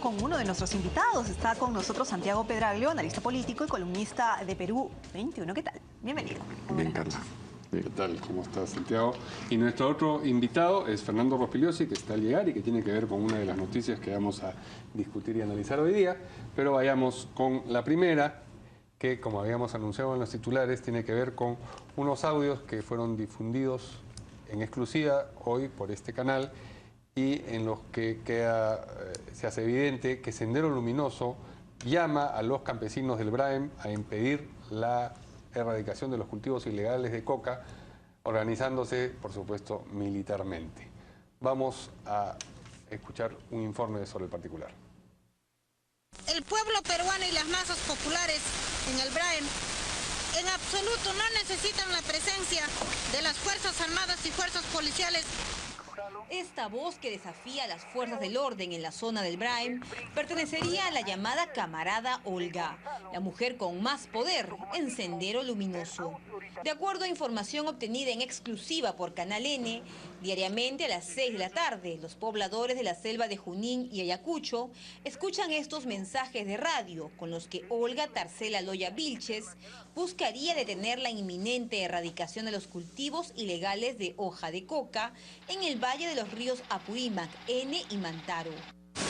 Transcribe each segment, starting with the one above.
con uno de nuestros invitados. Está con nosotros Santiago Pedraglio, analista político y columnista de Perú 21. ¿Qué tal? Bienvenido. Bien, Carla. ¿Qué tal? ¿Cómo estás, Santiago? Y nuestro otro invitado es Fernando Rospigliosi, que está al llegar y que tiene que ver con una de las noticias que vamos a discutir y analizar hoy día. Pero vayamos con la primera, que como habíamos anunciado en los titulares, tiene que ver con unos audios que fueron difundidos en exclusiva hoy por este canal y en los que se hace evidente que Sendero Luminoso llama a los campesinos del Braem a impedir la erradicación de los cultivos ilegales de coca, organizándose, por supuesto, militarmente. Vamos a escuchar un informe sobre el particular. El pueblo peruano y las masas populares en el Braem en absoluto no necesitan la presencia de las Fuerzas Armadas y Fuerzas Policiales. Esta voz que desafía a las fuerzas del orden en la zona del Braem pertenecería a la llamada camarada Olga, la mujer con más poder en Sendero Luminoso. De acuerdo a información obtenida en exclusiva por Canal N, diariamente a las 6 de la tarde, los pobladores de la selva de Junín y Ayacucho escuchan estos mensajes de radio con los que Olga Tarsela Loya Vilches buscaría detener la inminente erradicación de los cultivos ilegales de hoja de coca en el valle de los ríos Apurímac, N y Mantaro.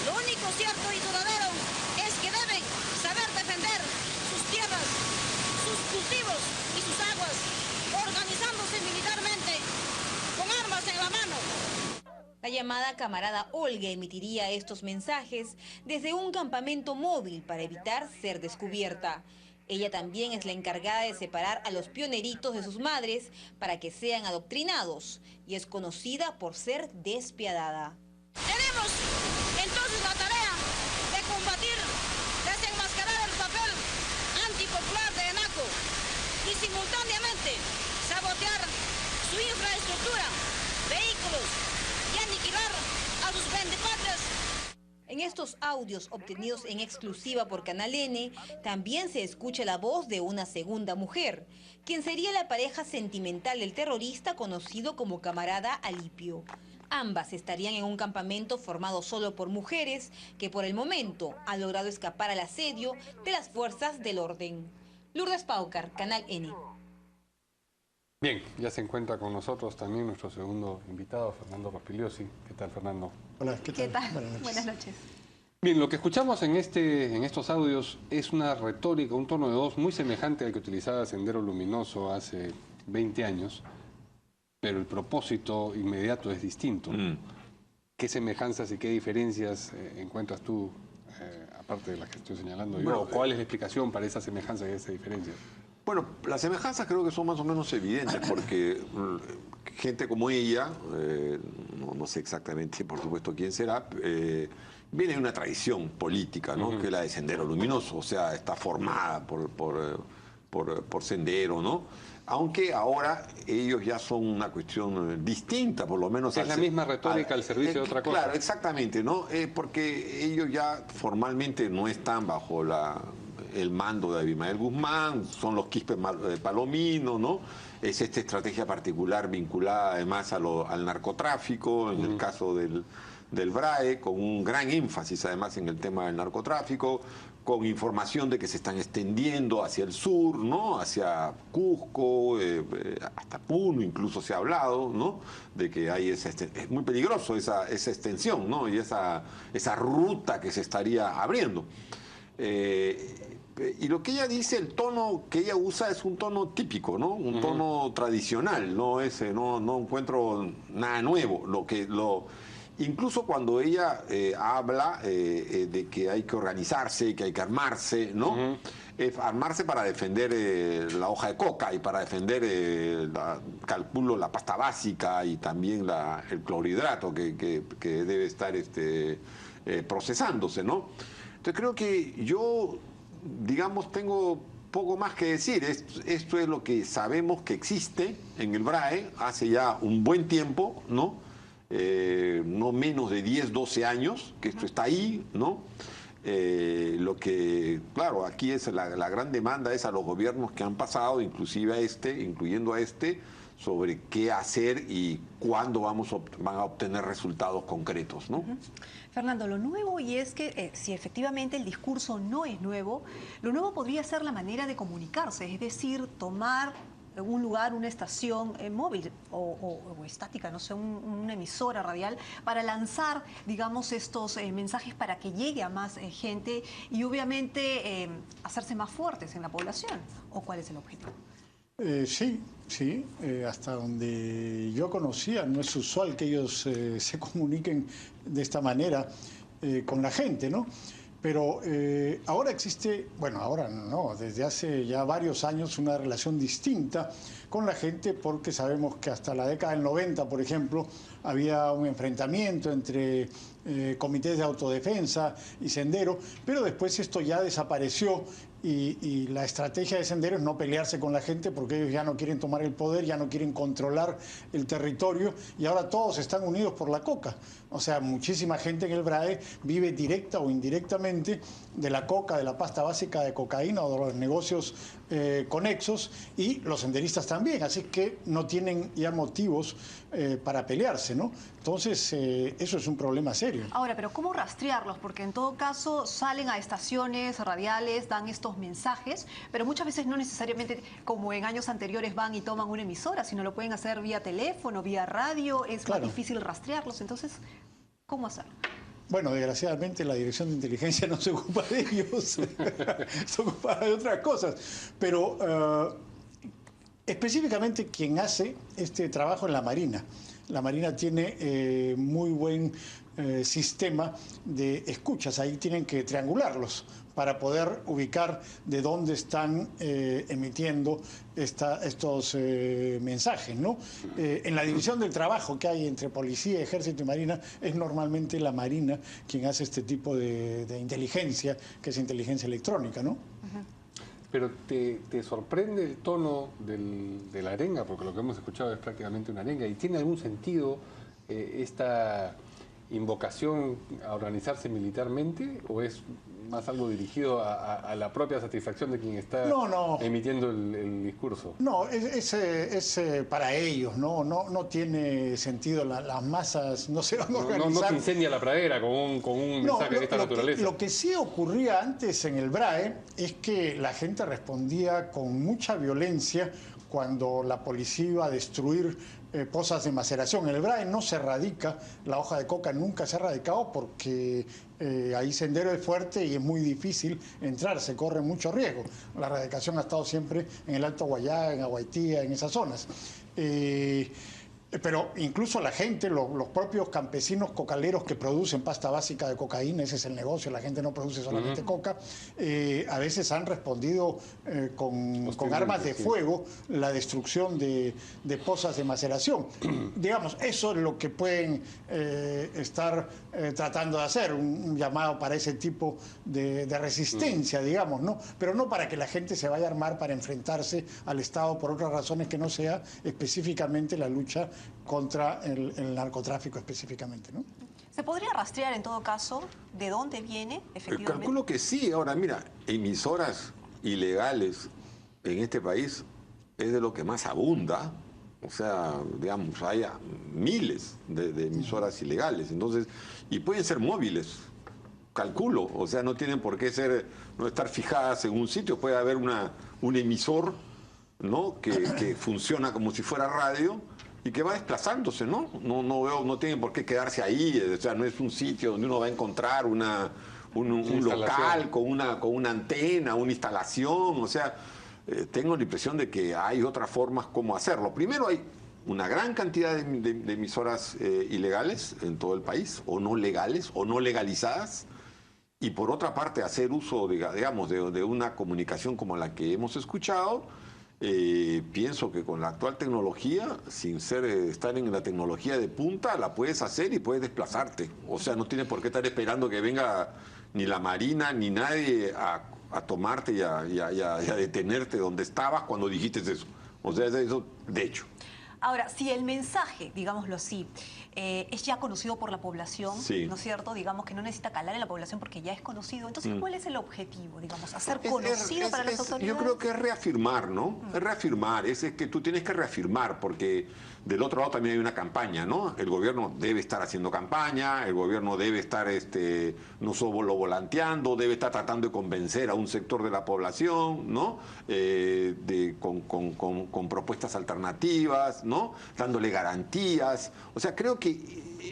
Lo único cierto y duradero es que deben saber defender sus tierras, sus cultivos y sus aguas, organizándose militarmente, con armas en la mano. La llamada camarada Olga emitiría estos mensajes desde un campamento móvil para evitar ser descubierta. Ella también es la encargada de separar a los pioneritos de sus madres para que sean adoctrinados y es conocida por ser despiadada. Tenemos entonces la tarea de combatir, desenmascarar el papel antipopular de ENACO y simultáneamente sabotear su infraestructura, vehículos y aniquilar a sus vendepatrias. En estos audios obtenidos en exclusiva por Canal N, también se escucha la voz de una segunda mujer, quien sería la pareja sentimental del terrorista conocido como camarada Alipio. Ambas estarían en un campamento formado solo por mujeres que por el momento han logrado escapar al asedio de las fuerzas del orden. Lourdes Paucar, Canal N. Bien, ya se encuentra con nosotros también nuestro segundo invitado, Fernando Rospigliosi. ¿Qué tal, Fernando? Hola, ¿qué tal? ¿Qué tal? Buenas noches. Bien, lo que escuchamos en estos audios es una retórica, un tono de voz muy semejante al que utilizaba Sendero Luminoso hace 20 años, pero el propósito inmediato es distinto. ¿Qué semejanzas y qué diferencias encuentras tú, aparte de las que estoy señalando yo? Bueno, ¿Cuál es la explicación para esa semejanza y esa diferencia? Bueno, las semejanzas creo que son más o menos evidentes porque gente como ella, no sé exactamente por supuesto quién será, viene de una tradición política, ¿no? Que es la de Sendero Luminoso, o sea, está formada por Sendero, ¿no? Aunque ahora ellos ya son una cuestión distinta, por lo menos. Es la misma retórica al servicio de otra cosa. Claro, exactamente, ¿no? Porque ellos ya formalmente no están bajo el mando de Abimael Guzmán, son los Quispe Palomino, ¿no? Es esta estrategia particular vinculada además al narcotráfico, en el caso del BRAE, con un gran énfasis además en el tema del narcotráfico, con información de que se están extendiendo hacia el sur, ¿no? Hacia Cusco, hasta Puno incluso se ha hablado, ¿no? De que hay es muy peligroso esa extensión, ¿no? Y esa ruta que se estaría abriendo. Y lo que ella dice, el tono que ella usa es un tono típico, ¿no? Un tono tradicional, no encuentro nada nuevo. Incluso cuando ella habla de que hay que organizarse, que hay que armarse, ¿no? Armarse para defender la hoja de coca y para defender, calculo, la pasta básica y también el clorhidrato que debe estar procesándose, ¿no? Entonces creo que yo, digamos, tengo poco más que decir. Esto es lo que sabemos que existe en el BRAE hace ya un buen tiempo, ¿no? No menos de 10, 12 años que esto está ahí, ¿no? Lo que, claro, aquí es la gran demanda es a los gobiernos que han pasado, inclusive incluyendo a sobre qué hacer y cuándo van a obtener resultados concretos, ¿no? Fernando, lo nuevo, y es que si efectivamente el discurso no es nuevo, lo nuevo podría ser la manera de comunicarse, es decir, tomar un lugar, una estación móvil o estática, no sé, una emisora radial, para lanzar, digamos, estos mensajes para que llegue a más gente y obviamente hacerse más fuertes en la población. ¿O cuál es el objetivo? Sí, hasta donde yo conocía, no es usual que ellos se comuniquen de esta manera con la gente, ¿no? Pero ahora existe, bueno, ahora no, desde hace ya varios años una relación distinta con la gente, porque sabemos que hasta la década del 90, por ejemplo, había un enfrentamiento entre comités de autodefensa y Sendero, pero después esto ya desapareció y la estrategia de Sendero es no pelearse con la gente, porque ellos ya no quieren tomar el poder, ya no quieren controlar el territorio, y ahora todos están unidos por la coca. O sea, muchísima gente en el BRAE vive directa o indirectamente de la coca, de la pasta básica de cocaína o de los negocios conexos, y los senderistas también, así que no tienen ya motivos para pelearse, ¿no? Entonces, eso es un problema serio. Ahora, pero ¿cómo rastrearlos? Porque en todo caso salen a estaciones radiales, dan estos mensajes, pero muchas veces no necesariamente como en años anteriores van y toman una emisora, sino lo pueden hacer vía teléfono, vía radio, es Claro. más difícil rastrearlos. Entonces, ¿cómo hacerlo? Bueno, desgraciadamente la Dirección de Inteligencia no se ocupa de ellos, se ocupa de otras cosas. Pero específicamente quien hace este trabajo es la Marina. La Marina tiene muy buen sistema de escuchas, ahí tienen que triangularlos para poder ubicar de dónde están emitiendo estos mensajes, ¿no? En la división del trabajo que hay entre policía, ejército y marina, es normalmente la Marina quien hace este tipo de inteligencia, que es inteligencia electrónica, ¿no? Pero ¿te sorprende el tono de la arenga? Porque lo que hemos escuchado es prácticamente una arenga. ¿Y tiene algún sentido esta invocación a organizarse militarmente? ¿O es más algo dirigido a la propia satisfacción de quien está emitiendo el discurso? No, es para ellos, no tiene sentido. Las masas no se van a organizar. No se incendia la pradera con un mensaje de esta naturaleza. Lo que sí ocurría antes en el BRAE es que la gente respondía con mucha violencia cuando la policía iba a destruir pozas de maceración. En el BRAE no se radica, la hoja de coca nunca se ha radicado porque ahí Sendero es fuerte y es muy difícil entrar, se corre mucho riesgo. La radicación ha estado siempre en el Alto Guayá, en Aguaitía, en esas zonas. Pero incluso la gente, los propios campesinos cocaleros que producen pasta básica de cocaína, ese es el negocio, la gente no produce solamente coca, a veces han respondido con armas de fuego la destrucción de pozas de maceración. Digamos, eso es lo que pueden estar tratando de hacer, un llamado para ese tipo de resistencia, digamos, ¿no? Pero no para que la gente se vaya a armar para enfrentarse al Estado por otras razones que no sea específicamente la lucha contra el narcotráfico específicamente, ¿no? ¿Se podría rastrear en todo caso de dónde viene efectivamente? Calculo que sí. Ahora, mira, emisoras ilegales en este país es de lo que más abunda. O sea, digamos, hay miles de emisoras ilegales. Entonces, y pueden ser móviles, calculo. O sea, no tienen por qué no estar fijadas en un sitio. Puede haber un emisor, ¿no? que funciona como si fuera radio y que va desplazándose, ¿no? No tienen por qué quedarse ahí. O sea, no es un sitio donde uno va a encontrar un local con una antena, una instalación. O sea, tengo la impresión de que hay otras formas como hacerlo. Primero, hay una gran cantidad de emisoras ilegales en todo el país, o no legales, o no legalizadas. Y por otra parte, hacer uso, digamos, de una comunicación como la que hemos escuchado. Pienso que con la actual tecnología, sin estar en la tecnología de punta, la puedes hacer y puedes desplazarte. O sea, no tienes por qué estar esperando que venga ni la Marina ni nadie a tomarte y a detenerte donde estabas cuando dijiste eso. O sea, eso de hecho. Ahora, si el mensaje, digámoslo así, es ya conocido por la población, Sí. ¿no es cierto? Digamos que no necesita calar en la población porque ya es conocido. Entonces, ¿cuál es el objetivo, digamos? ¿Hacer conocido para las autoridades? Yo creo que es reafirmar, ¿no? Es reafirmar, es que tú tienes que reafirmar, porque del otro lado también hay una campaña, ¿no? El gobierno debe estar haciendo campaña, el gobierno debe estar no solo volanteando, debe estar tratando de convencer a un sector de la población, ¿no? Con propuestas alternativas, ¿no? Dándole garantías. O sea, creo que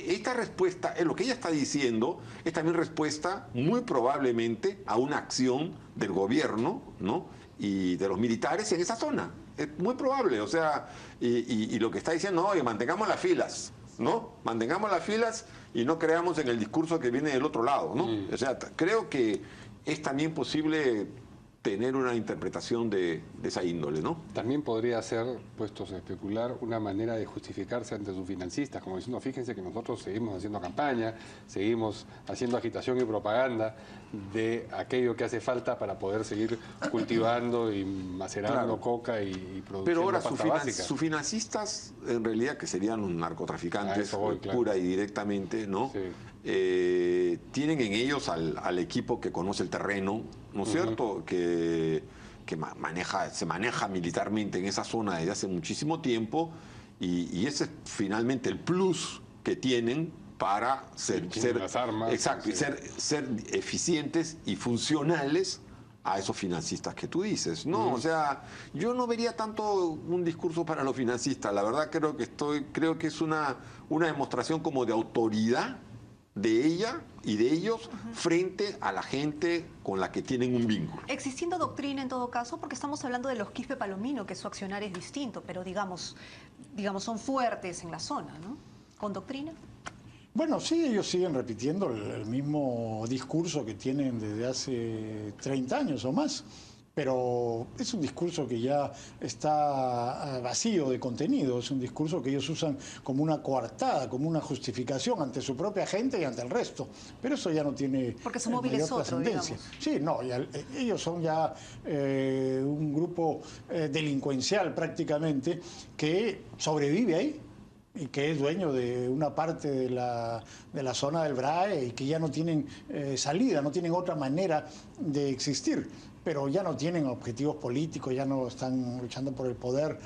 esta respuesta, lo que ella está diciendo, es también respuesta muy probablemente a una acción del gobierno, ¿no? Y de los militares en esa zona. Es muy probable, o sea, y lo que está diciendo, oye, mantengamos las filas, ¿no? Mantengamos las filas y no creamos en el discurso que viene del otro lado, ¿no? O sea, creo que es también posible tener una interpretación de esa índole, ¿no? También podría ser, puestos a especular, una manera de justificarse ante sus financistas, como diciendo, fíjense que nosotros seguimos haciendo campaña, seguimos haciendo agitación y propaganda de aquello que hace falta para poder seguir cultivando y macerando coca y produciendo Pero ahora pasta básica. sus financistas, en realidad, que serían un narcotraficantes, eso voy, claro. pura y directamente, ¿no? Sí. Tienen en ellos al equipo que conoce el terreno, ¿no es cierto? Que se maneja militarmente en esa zona desde hace muchísimo tiempo y ese es finalmente el plus que tienen para ser las armas, exacto, y sí. ser eficientes y funcionales a esos financistas que tú dices, ¿no? O sea, yo no vería tanto un discurso para los financistas. La verdad creo que es una demostración como de autoridad de ella y de ellos frente a la gente con la que tienen un vínculo. Existiendo doctrina en todo caso, porque estamos hablando de los Quispe Palomino, que su accionar es distinto, pero digamos son fuertes en la zona, ¿no? ¿Con doctrina? Bueno, sí, ellos siguen repitiendo el mismo discurso que tienen desde hace 30 años o más, pero es un discurso que ya está vacío de contenido, es un discurso que ellos usan como una coartada, como una justificación ante su propia gente y ante el resto, pero eso ya no tiene porque su móvil es otro, digamos. Sí, no, ellos son ya un grupo delincuencial prácticamente que sobrevive ahí y que es dueño de una parte de la zona del BRAE y que ya no tienen salida, no tienen otra manera de existir, pero ya no tienen objetivos políticos, ya no están luchando por el poder,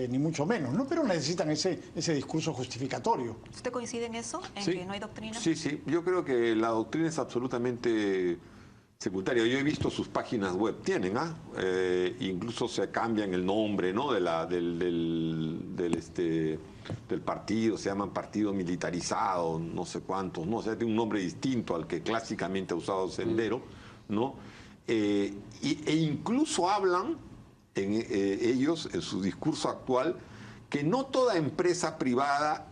ni mucho menos, ¿no? Pero necesitan ese discurso justificatorio. ¿Usted coincide en eso, en Sí. que no hay doctrina? Sí, sí, yo creo que la doctrina es absolutamente secundaria. Yo he visto sus páginas web, tienen, incluso se cambian el nombre, ¿no? Del partido, se llaman partido militarizado, no sé cuántos, ¿no? O sea, tiene un nombre distinto al que clásicamente ha usado Sendero, ¿no? E incluso hablan ellos en su discurso actual que no toda empresa privada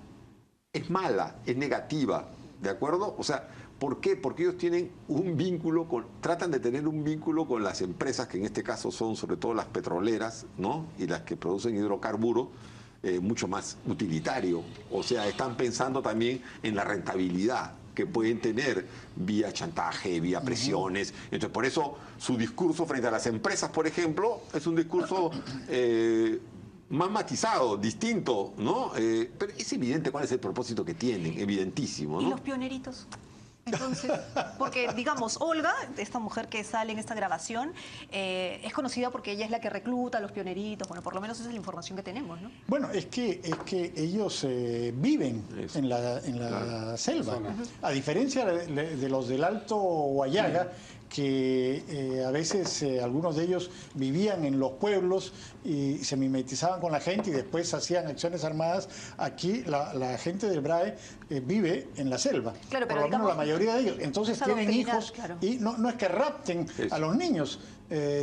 es mala, es negativa, ¿de acuerdo? O sea, ¿por qué? Porque ellos tienen un vínculo tratan de tener un vínculo con las empresas, que en este caso son sobre todo las petroleras, ¿no? Y las que producen hidrocarburos, mucho más utilitario. O sea, están pensando también en la rentabilidad que pueden tener vía chantaje, vía presiones. Entonces, por eso su discurso frente a las empresas, por ejemplo, es un discurso más matizado, distinto, ¿no? Pero es evidente cuál es el propósito que tienen, evidentísimo, ¿no? ¿Y los pioneritos? Entonces, porque digamos, Olga, esta mujer que sale en esta grabación, es conocida porque ella es la que recluta a los pioneritos. Bueno, por lo menos esa es la información que tenemos, ¿no? Bueno, es que ellos viven en la selva. A diferencia de los del Alto Huallaga, que a veces algunos de ellos vivían en los pueblos y se mimetizaban con la gente y después hacían acciones armadas. Aquí la gente del BRAE vive en la selva, claro, pero por lo menos la mayoría de ellos. Entonces tienen hijos, claro. Y no es que rapten a los niños,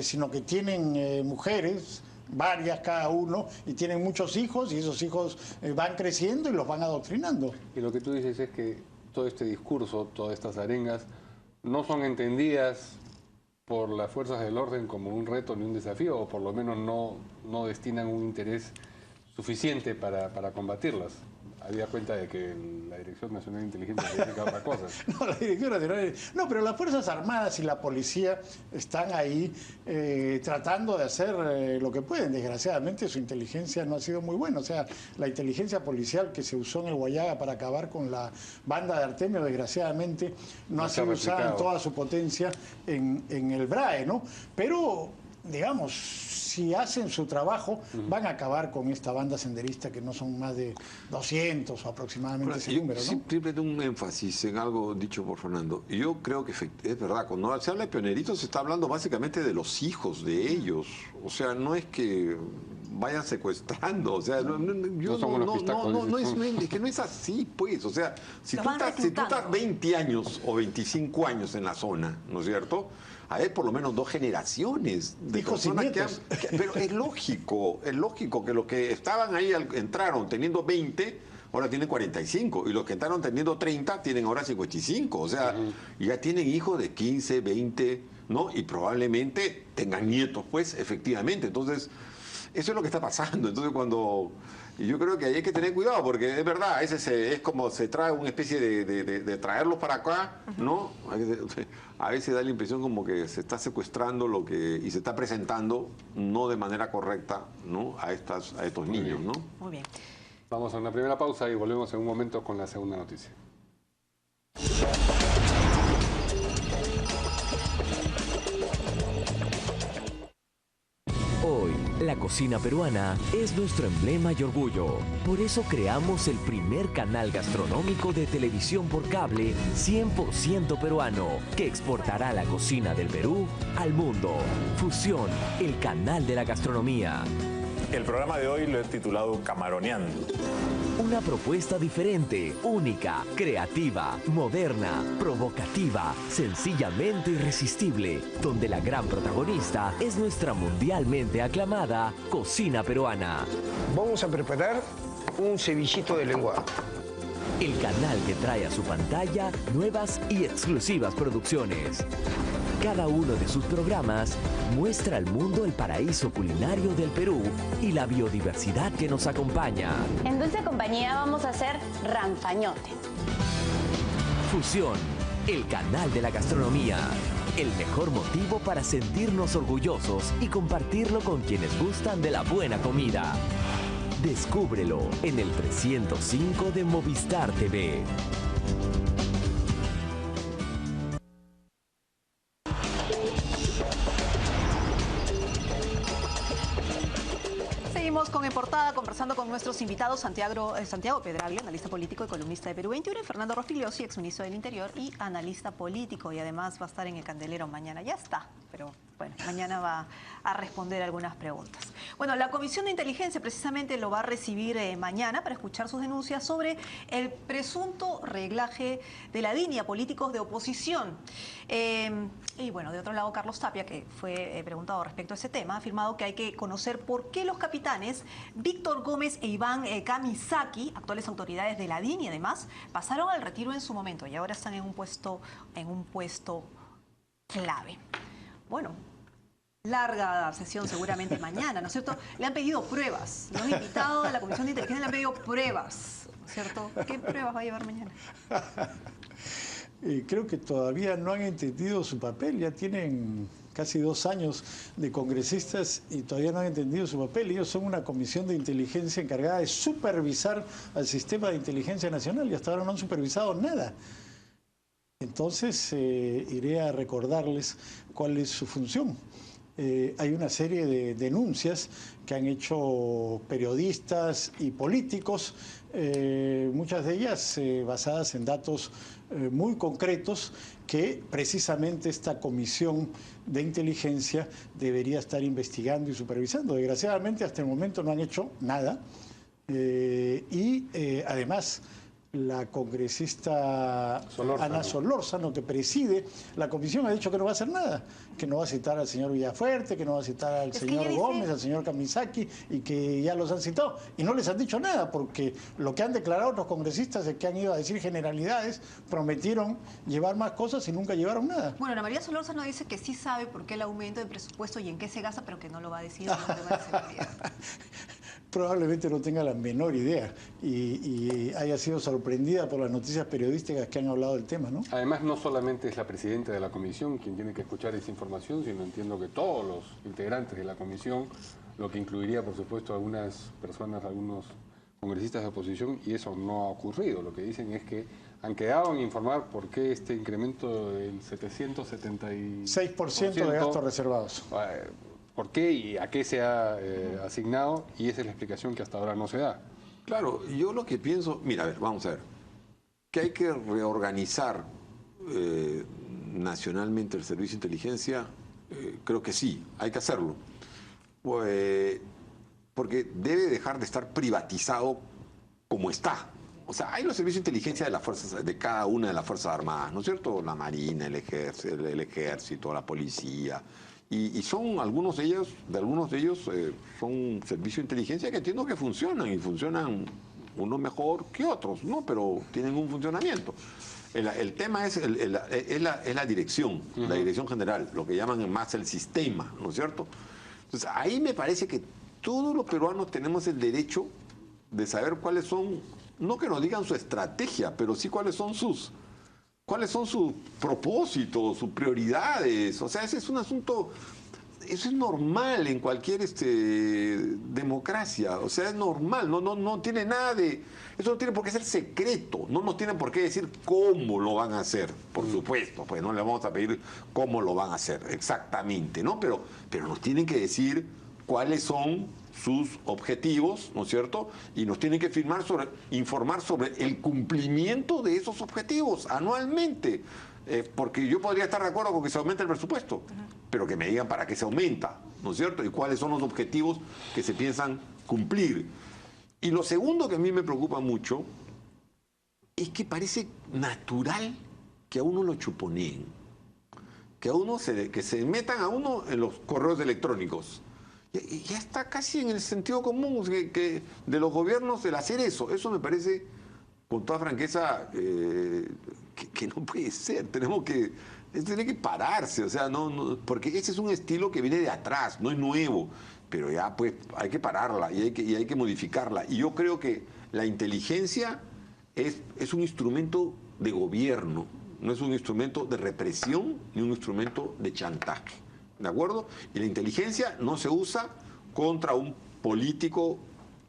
sino que tienen mujeres, varias cada uno, y tienen muchos hijos y esos hijos van creciendo y los van adoctrinando. Y lo que tú dices es que todo este discurso, todas estas arengas, no son entendidas por las fuerzas del orden como un reto ni un desafío, o por lo menos no destinan un interés suficiente para combatirlas. había cuenta de que la Dirección Nacional de Inteligencia se dedica a otras cosas. No, la Dirección Nacional... No, pero las Fuerzas Armadas y la policía están ahí tratando de hacer lo que pueden. Desgraciadamente su inteligencia no ha sido muy buena. O sea, la inteligencia policial que se usó en el Guayaga para acabar con la banda de Artemio, desgraciadamente, no ha sido usada en toda su potencia en el BRAE, ¿no? Pero, digamos, si hacen su trabajo, van a acabar con esta banda senderista, que no son más de 200 o aproximadamente ese número, ¿no? Siempre tengo un énfasis en algo dicho por Fernando. Yo creo que es verdad, cuando se habla de pioneritos se está hablando básicamente de los hijos de ellos. O sea, no es que vayan secuestrando, o sea, es que no es así, pues. O sea, si tú estás 20 años o 25 años en la zona, ¿no es cierto?, hay por lo menos 2 generaciones de personas pero es lógico que los que estaban ahí entraron teniendo 20, ahora tienen 45, y los que entraron teniendo 30 tienen ahora 55, o sea, ya tienen hijos de 15, 20, ¿no? Y probablemente tengan nietos, pues, efectivamente. Entonces, eso es lo que está pasando. Entonces, y yo creo que ahí hay que tener cuidado, porque es verdad, es como se trae una especie de traerlos para acá, ¿no? A veces da la impresión como que se está secuestrando y se está presentando no de manera correcta, ¿no?, a estos niños, ¿no? Muy bien. Vamos a una primera pausa y volvemos en un momento con la segunda noticia. Hoy, la cocina peruana es nuestro emblema y orgullo. Por eso creamos el primer canal gastronómico de televisión por cable 100% peruano, que exportará la cocina del Perú al mundo. Fusión, el canal de la gastronomía. El programa de hoy lo he titulado Camaroneando. Una propuesta diferente, única, creativa, moderna, provocativa, sencillamente irresistible, donde la gran protagonista es nuestra mundialmente aclamada cocina peruana. Vamos a preparar un cevichito de lenguado. El canal que trae a su pantalla nuevas y exclusivas producciones. Cada uno de sus programas muestra al mundo el paraíso culinario del Perú y la biodiversidad que nos acompaña. En Dulce Compañía vamos a hacer ranfañote. Fusión, el canal de la gastronomía. El mejor motivo para sentirnos orgullosos y compartirlo con quienes gustan de la buena comida. Descúbrelo en el 305 de Movistar TV. Seguimos con En Portada, conversando con nuestros invitados Santiago Pedraglio, analista político y columnista de Perú 21, y Fernando Rospigliosi, exministro del Interior y analista político, y además va a estar en el Candelero mañana. Ya está, pero bueno, mañana va a responder algunas preguntas. Bueno, la Comisión de Inteligencia precisamente lo va a recibir mañana para escuchar sus denuncias sobre el presunto reglaje de la DINI a políticos de oposición. Y bueno, de otro lado, Carlos Tapia, que fue preguntado respecto a ese tema, ha afirmado que hay que conocer por qué los capitanes Víctor Gómez e Iván Kamisaki, actuales autoridades de la DINI además, pasaron al retiro en su momento y ahora están en un puesto clave. Bueno, larga sesión seguramente mañana, ¿no es cierto? Le han pedido pruebas, lo han invitado a la Comisión de Inteligencia, le han pedido pruebas, ¿no es cierto? ¿Qué pruebas va a llevar mañana? Creo que todavía no han entendido su papel, ya tienen casi 2 años de congresistas y todavía no han entendido su papel. Ellos son una comisión de inteligencia encargada de supervisar al sistema de inteligencia nacional y hasta ahora no han supervisado nada. Entonces, iré a recordarles cuál es su función. Hay una serie de denuncias que han hecho periodistas y políticos, muchas de ellas basadas en datos muy concretos que precisamente esta comisión de inteligencia debería estar investigando y supervisando. Desgraciadamente, hasta el momento no han hecho nada además la congresista Ana Solórzano, que preside la comisión, ha dicho que no va a hacer nada, que no va a citar al señor Villafuerte, que no va a citar al señor Gómez, al señor Kamisaki, y que ya los han citado. Y no les han dicho nada, porque lo que han declarado los congresistas es que han ido a decir generalidades, prometieron llevar más cosas y nunca llevaron nada. Bueno, Ana María Solórzano dice que sí sabe por qué el aumento de presupuesto y en qué se gasta, pero que no lo va a decir. probablemente no tenga la menor idea y haya sido sorprendida por las noticias periodísticas que han hablado del tema, ¿no? Además, no solamente es la presidenta de la comisión quien tiene que escuchar esa información, sino entiendo que todos los integrantes de la comisión, lo que incluiría, por supuesto, algunas personas, algunos congresistas de oposición, y eso no ha ocurrido. Lo que dicen es que han quedado en informar por qué este incremento del 776% de gastos reservados. ¿Por qué y a qué se ha asignado? Y esa es la explicación que hasta ahora no se da. Claro, yo lo que pienso, mira, a ver, vamos a ver, que hay que reorganizar nacionalmente el servicio de inteligencia, creo que sí, hay que hacerlo. Pues, porque debe dejar de estar privatizado como está. O sea, hay los servicios de inteligencia de las fuerzas, de cada una de las Fuerzas Armadas, ¿no es cierto? La Marina, el Ejército, la Policía. Y son algunos de ellos son servicios de inteligencia que entiendo que funcionan y funcionan unos mejor que otros, ¿no? Pero tienen un funcionamiento. El tema es la dirección, la dirección general, lo que llaman más el sistema, ¿no es cierto? Entonces, ahí me parece que todos los peruanos tenemos el derecho de saber cuáles son, no que nos digan su estrategia, pero sí cuáles son sus propósitos, sus prioridades. O sea, ese es un asunto, eso es normal en cualquier democracia. O sea, es normal, no tiene nada de, eso no tiene por qué ser secreto, no nos tienen por qué decir cómo lo van a hacer, por supuesto, pues no le vamos a pedir cómo lo van a hacer exactamente, ¿no? Pero nos tienen que decir cuáles son sus objetivos, ¿no es cierto? Y nos tienen que informar sobre el cumplimiento de esos objetivos anualmente. Porque yo podría estar de acuerdo con que se aumente el presupuesto, pero que me digan para qué se aumenta, ¿no es cierto? Y cuáles son los objetivos que se piensan cumplir. Y lo segundo que a mí me preocupa mucho es que parece natural que a uno lo chuponeen, que se metan a uno en los correos electrónicos. Ya está casi en el sentido común de los gobiernos el hacer eso. Eso me parece, con toda franqueza, que no puede ser. Esto tiene que pararse, o sea, porque ese es un estilo que viene de atrás, no es nuevo, pero ya pues hay que pararla y hay que modificarla. Y yo creo que la inteligencia es un instrumento de gobierno, no es un instrumento de represión ni un instrumento de chantaje. ¿De acuerdo? Y la inteligencia no se usa contra un político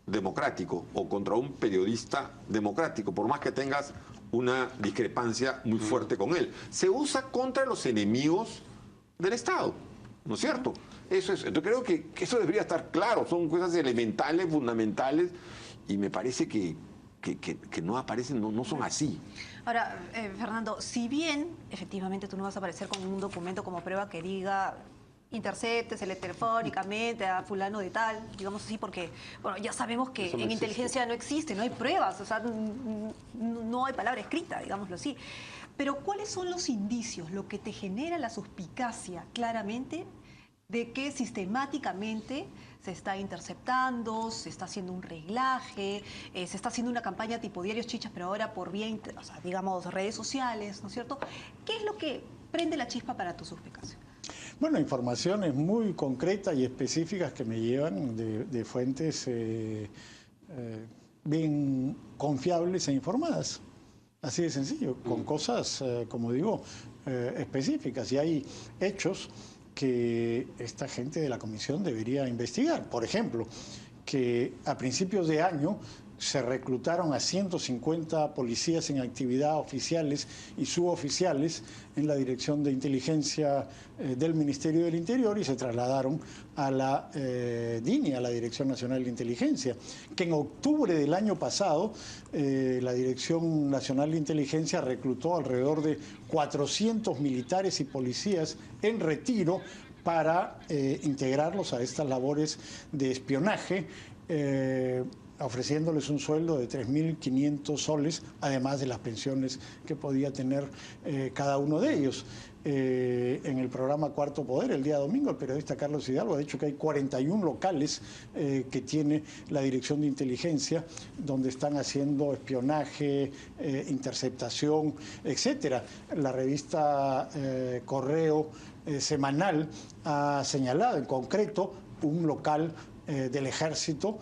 democrático o contra un periodista democrático, por más que tengas una discrepancia muy fuerte con él. Se usa contra los enemigos del Estado, ¿no es cierto? Entonces creo que eso debería estar claro, son cosas elementales, fundamentales, y me parece que no aparecen, no son así. Ahora, Fernando, si bien efectivamente tú no vas a aparecer con un documento como prueba que diga intercéptesele telefónicamente a fulano de tal, digamos así, porque bueno, ya sabemos que en inteligencia no existe, no hay pruebas, o sea, no hay palabra escrita, digámoslo así. Pero ¿cuáles son los indicios, lo que te genera la suspicacia claramente de que sistemáticamente se está interceptando, se está haciendo un reglaje, se está haciendo una campaña tipo diarios chichas, pero ahora por vía, o sea, digamos, redes sociales, ¿no es cierto? ¿Qué es lo que prende la chispa para tu suspicacia? Bueno, informaciones muy concretas y específicas que me llevan de fuentes bien confiables e informadas. Así de sencillo, con cosas, como digo, específicas. Y hay hechos que esta gente de la comisión debería investigar. Por ejemplo, que a principios de año se reclutaron a 150 policías en actividad oficiales y suboficiales en la Dirección de Inteligencia del Ministerio del Interior y se trasladaron a la DINI, a la Dirección Nacional de Inteligencia, que en octubre del año pasado la Dirección Nacional de Inteligencia reclutó alrededor de 400 militares y policías en retiro para integrarlos a estas labores de espionaje, ofreciéndoles un sueldo de 3.500 soles, además de las pensiones que podía tener cada uno de ellos. En el programa Cuarto Poder, el día domingo, el periodista Carlos Hidalgo ha dicho que hay 41 locales que tiene la Dirección de Inteligencia, donde están haciendo espionaje, interceptación, etcétera. La revista Correo Semanal ha señalado en concreto un local del Ejército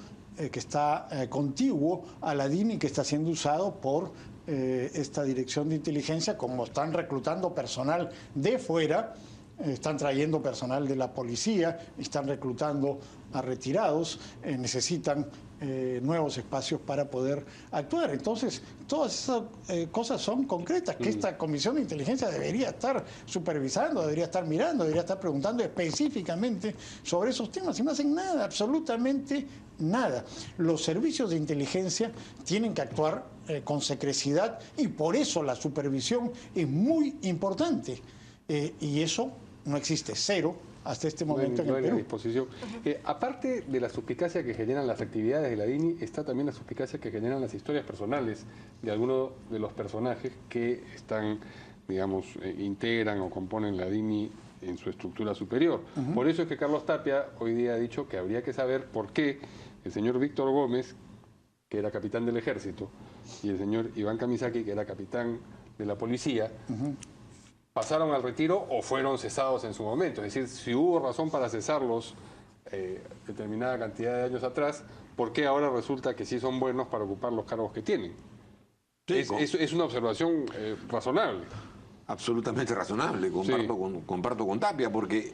que está contiguo a la DINI, que está siendo usado por esta dirección de inteligencia. Como están reclutando personal de fuera, están trayendo personal de la policía, están reclutando a retirados, necesitan nuevos espacios para poder actuar. Entonces, todas esas cosas son concretas que esta Comisión de Inteligencia debería estar supervisando, debería estar mirando, debería estar preguntando específicamente sobre esos temas, y no hacen nada, absolutamente nada. Los servicios de inteligencia tienen que actuar con secrecidad, y por eso la supervisión es muy importante. Y eso no existe, cero hasta este momento en el Perú. Disposición. Aparte de la suspicacia que generan las actividades de la DINI, está también la suspicacia que generan las historias personales de algunos de los personajes que están, digamos, integran o componen la DINI en su estructura superior. Por eso es que Carlos Tapia hoy día ha dicho que habría que saber por qué el señor Víctor Gómez, que era capitán del ejército, y el señor Iván Kamisaki, que era capitán de la policía, pasaron al retiro o fueron cesados en su momento. Es decir, si hubo razón para cesarlos determinada cantidad de años atrás, ¿por qué ahora resulta que sí son buenos para ocupar los cargos que tienen? Sí, es una observación razonable. Absolutamente razonable, comparto con Tapia, porque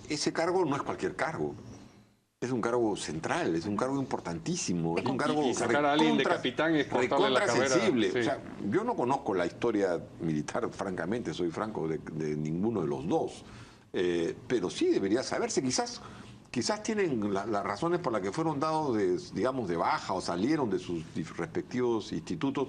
ese cargo no es cualquier cargo. Es un cargo central, es un cargo importantísimo, es un cargo y sacar a alguien de capitán es cortarle la carrera. Sensible. Sí. O sea, yo no conozco la historia militar, francamente, soy franco, de ninguno de los dos. Pero sí debería saberse, quizás tienen las razones por las que fueron dados, digamos, de baja o salieron de sus respectivos institutos.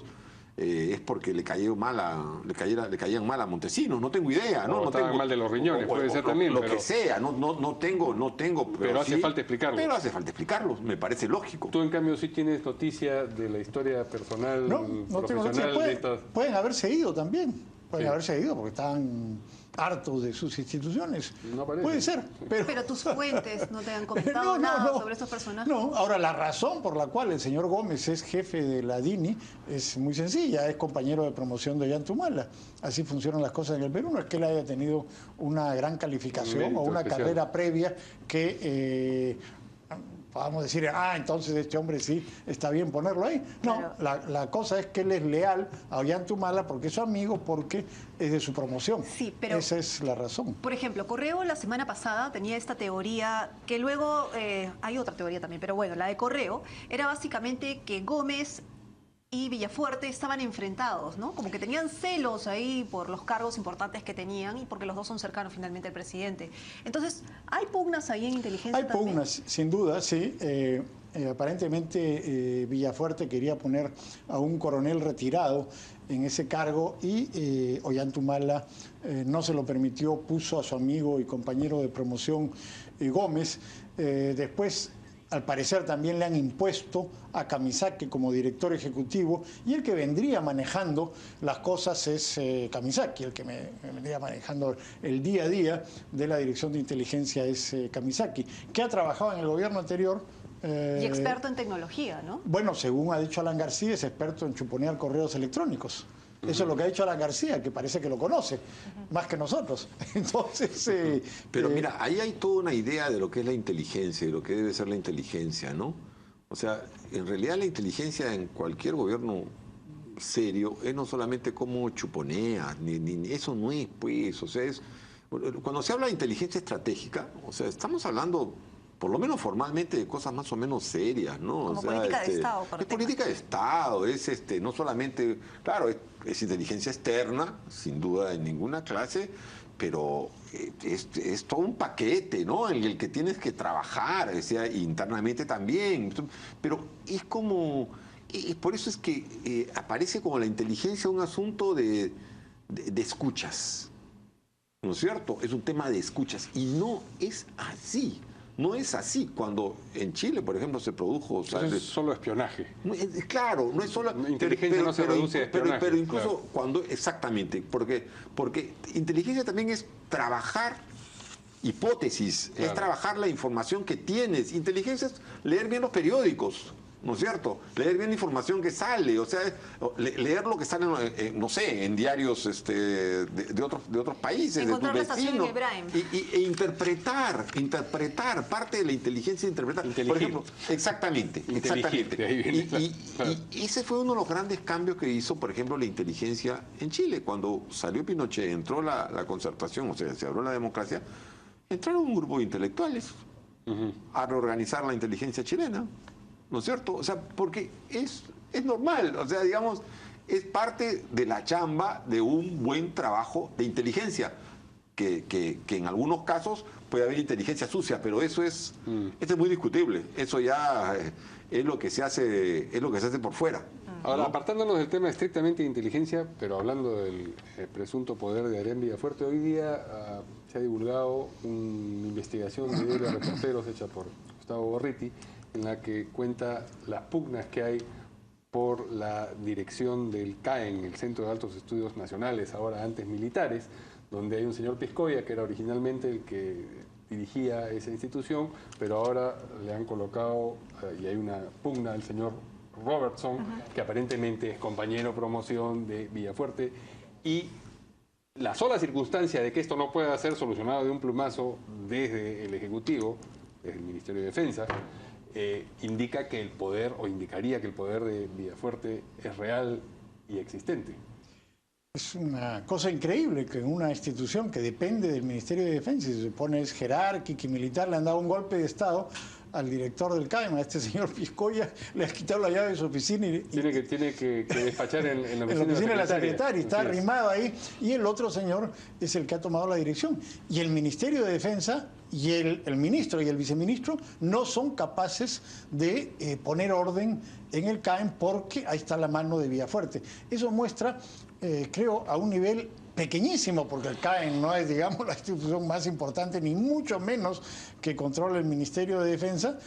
Es porque le caían mal a Montesinos, no tengo idea, ¿no? No tengo mal de los riñones, puede ser también. Lo que sea, no tengo. Pero hace falta explicarlo. Pero hace falta explicarlo, me parece lógico. Tú, en cambio, sí tienes noticia de la historia personal, no tengo noticia. Pueden haberse ido también. Pueden haberse ido porque estaban hartos de sus instituciones. No parece. Puede ser. Pero tus fuentes no te han comentado nada sobre estos personajes. No, ahora la razón por la cual el señor Gómez es jefe de la DINI es muy sencilla, es compañero de promoción de Ollantumala. Así funcionan las cosas en el Perú. No es que él haya tenido una gran calificación o una carrera previa que podamos decir, entonces este hombre sí está bien ponerlo ahí. No, la cosa es que él es leal a Ollantumala porque es su amigo, porque es de su promoción. Sí, pero esa es la razón. Por ejemplo, Correo la semana pasada tenía esta teoría, que luego hay otra teoría también, pero bueno, la de Correo era básicamente que Gómez y Villafuerte estaban enfrentados, ¿no? Como que tenían celos ahí por los cargos importantes que tenían y porque los dos son cercanos finalmente al presidente. Entonces, ¿hay pugnas ahí en inteligencia también? Hay pugnas, sin duda, sí. Aparentemente Villafuerte quería poner a un coronel retirado en ese cargo y Ollantumala no se lo permitió, puso a su amigo y compañero de promoción Gómez. Después, al parecer, también le han impuesto a Kamisaki como director ejecutivo, y el que vendría manejando las cosas es Kamisaki, el que me vendría manejando el día a día de la dirección de inteligencia es Kamisaki, que ha trabajado en el gobierno anterior. Y experto en tecnología, ¿no? Bueno, según ha dicho Alan García, es experto en chuponear correos electrónicos. Eso es lo que ha dicho Alan García, que parece que lo conoce, más que nosotros. Entonces... pero mira, ahí hay toda una idea de lo que es la inteligencia y lo que debe ser la inteligencia, ¿no? O sea, en realidad la inteligencia en cualquier gobierno serio es no solamente cómo chuponeas, ni eso no es, pues, o sea, cuando se habla de inteligencia estratégica, o sea, estamos hablando, por lo menos formalmente, de cosas más o menos serias, ¿no? Como política de Estado. Es política de Estado, es no solamente, claro, es inteligencia externa, sin duda de ninguna clase, pero es todo un paquete, ¿no? En el que tienes que trabajar, o sea, internamente también. Pero es como, por eso es que aparece como la inteligencia un asunto de escuchas, ¿no es cierto? Es un tema de escuchas y no es así. No es así. Cuando en Chile, por ejemplo, se produjo... Eso es solo espionaje. Claro, no es solo... Inteligencia no se reduce a espionaje. Pero incluso cuando... Exactamente, porque inteligencia también es trabajar hipótesis, es trabajar la información que tienes. Inteligencia es leer bien los periódicos, ¿no es cierto? Leer bien la información que sale, o sea, leer lo que sale, no sé, en diarios de otros países, encontrar de la tus estación vecinos. en el Brahim. E interpretar, parte de la inteligencia, interpretar. Por ejemplo, exactamente. De ahí viene, Y ese fue uno de los grandes cambios que hizo, por ejemplo, la inteligencia en Chile. Cuando salió Pinochet, entró la concertación, o sea, se abrió la democracia, entraron un grupo de intelectuales a reorganizar la inteligencia chilena, ¿no es cierto? O sea, porque es normal, o sea, digamos, es parte de la chamba de un buen trabajo de inteligencia, que en algunos casos puede haber inteligencia sucia, pero eso es muy discutible, eso ya es lo que se hace por fuera. Ahora, ¿no? apartándonos del tema estrictamente de inteligencia, pero hablando del presunto poder de Adrián Villafuerte, hoy día se ha divulgado una investigación de Diario Reporteros hecha por Gustavo Gorriti, en la que cuenta las pugnas que hay por la dirección del CAEN, el Centro de Altos Estudios Nacionales, ahora antes militares, donde hay un señor Piscoya, que era originalmente el que dirigía esa institución, pero ahora le han colocado, y hay una pugna al señor Robertson, que aparentemente es compañero promoción de Villafuerte, y la sola circunstancia de que esto no pueda ser solucionado de un plumazo desde el Ejecutivo, desde el Ministerio de Defensa, indica que el poder, o indicaría que el poder de Villafuerte es real y existente. Es una cosa increíble que una institución que depende del Ministerio de Defensa, y se supone es jerárquica y militar, le han dado un golpe de Estado al director del CAEM, a este señor Piscoya, le ha quitado la llave de su oficina y tiene que despachar en la oficina de la secretaria, está arrimado ahí, y el otro señor es el que ha tomado la dirección. Y el Ministerio de Defensa y el ministro y el viceministro no son capaces de poner orden en el CAEM porque ahí está la mano de Villafuerte. Eso muestra, creo, a un nivel pequeñísimo, porque el CAEN no es, digamos, la institución más importante, ni mucho menos que controla el Ministerio de Defensa,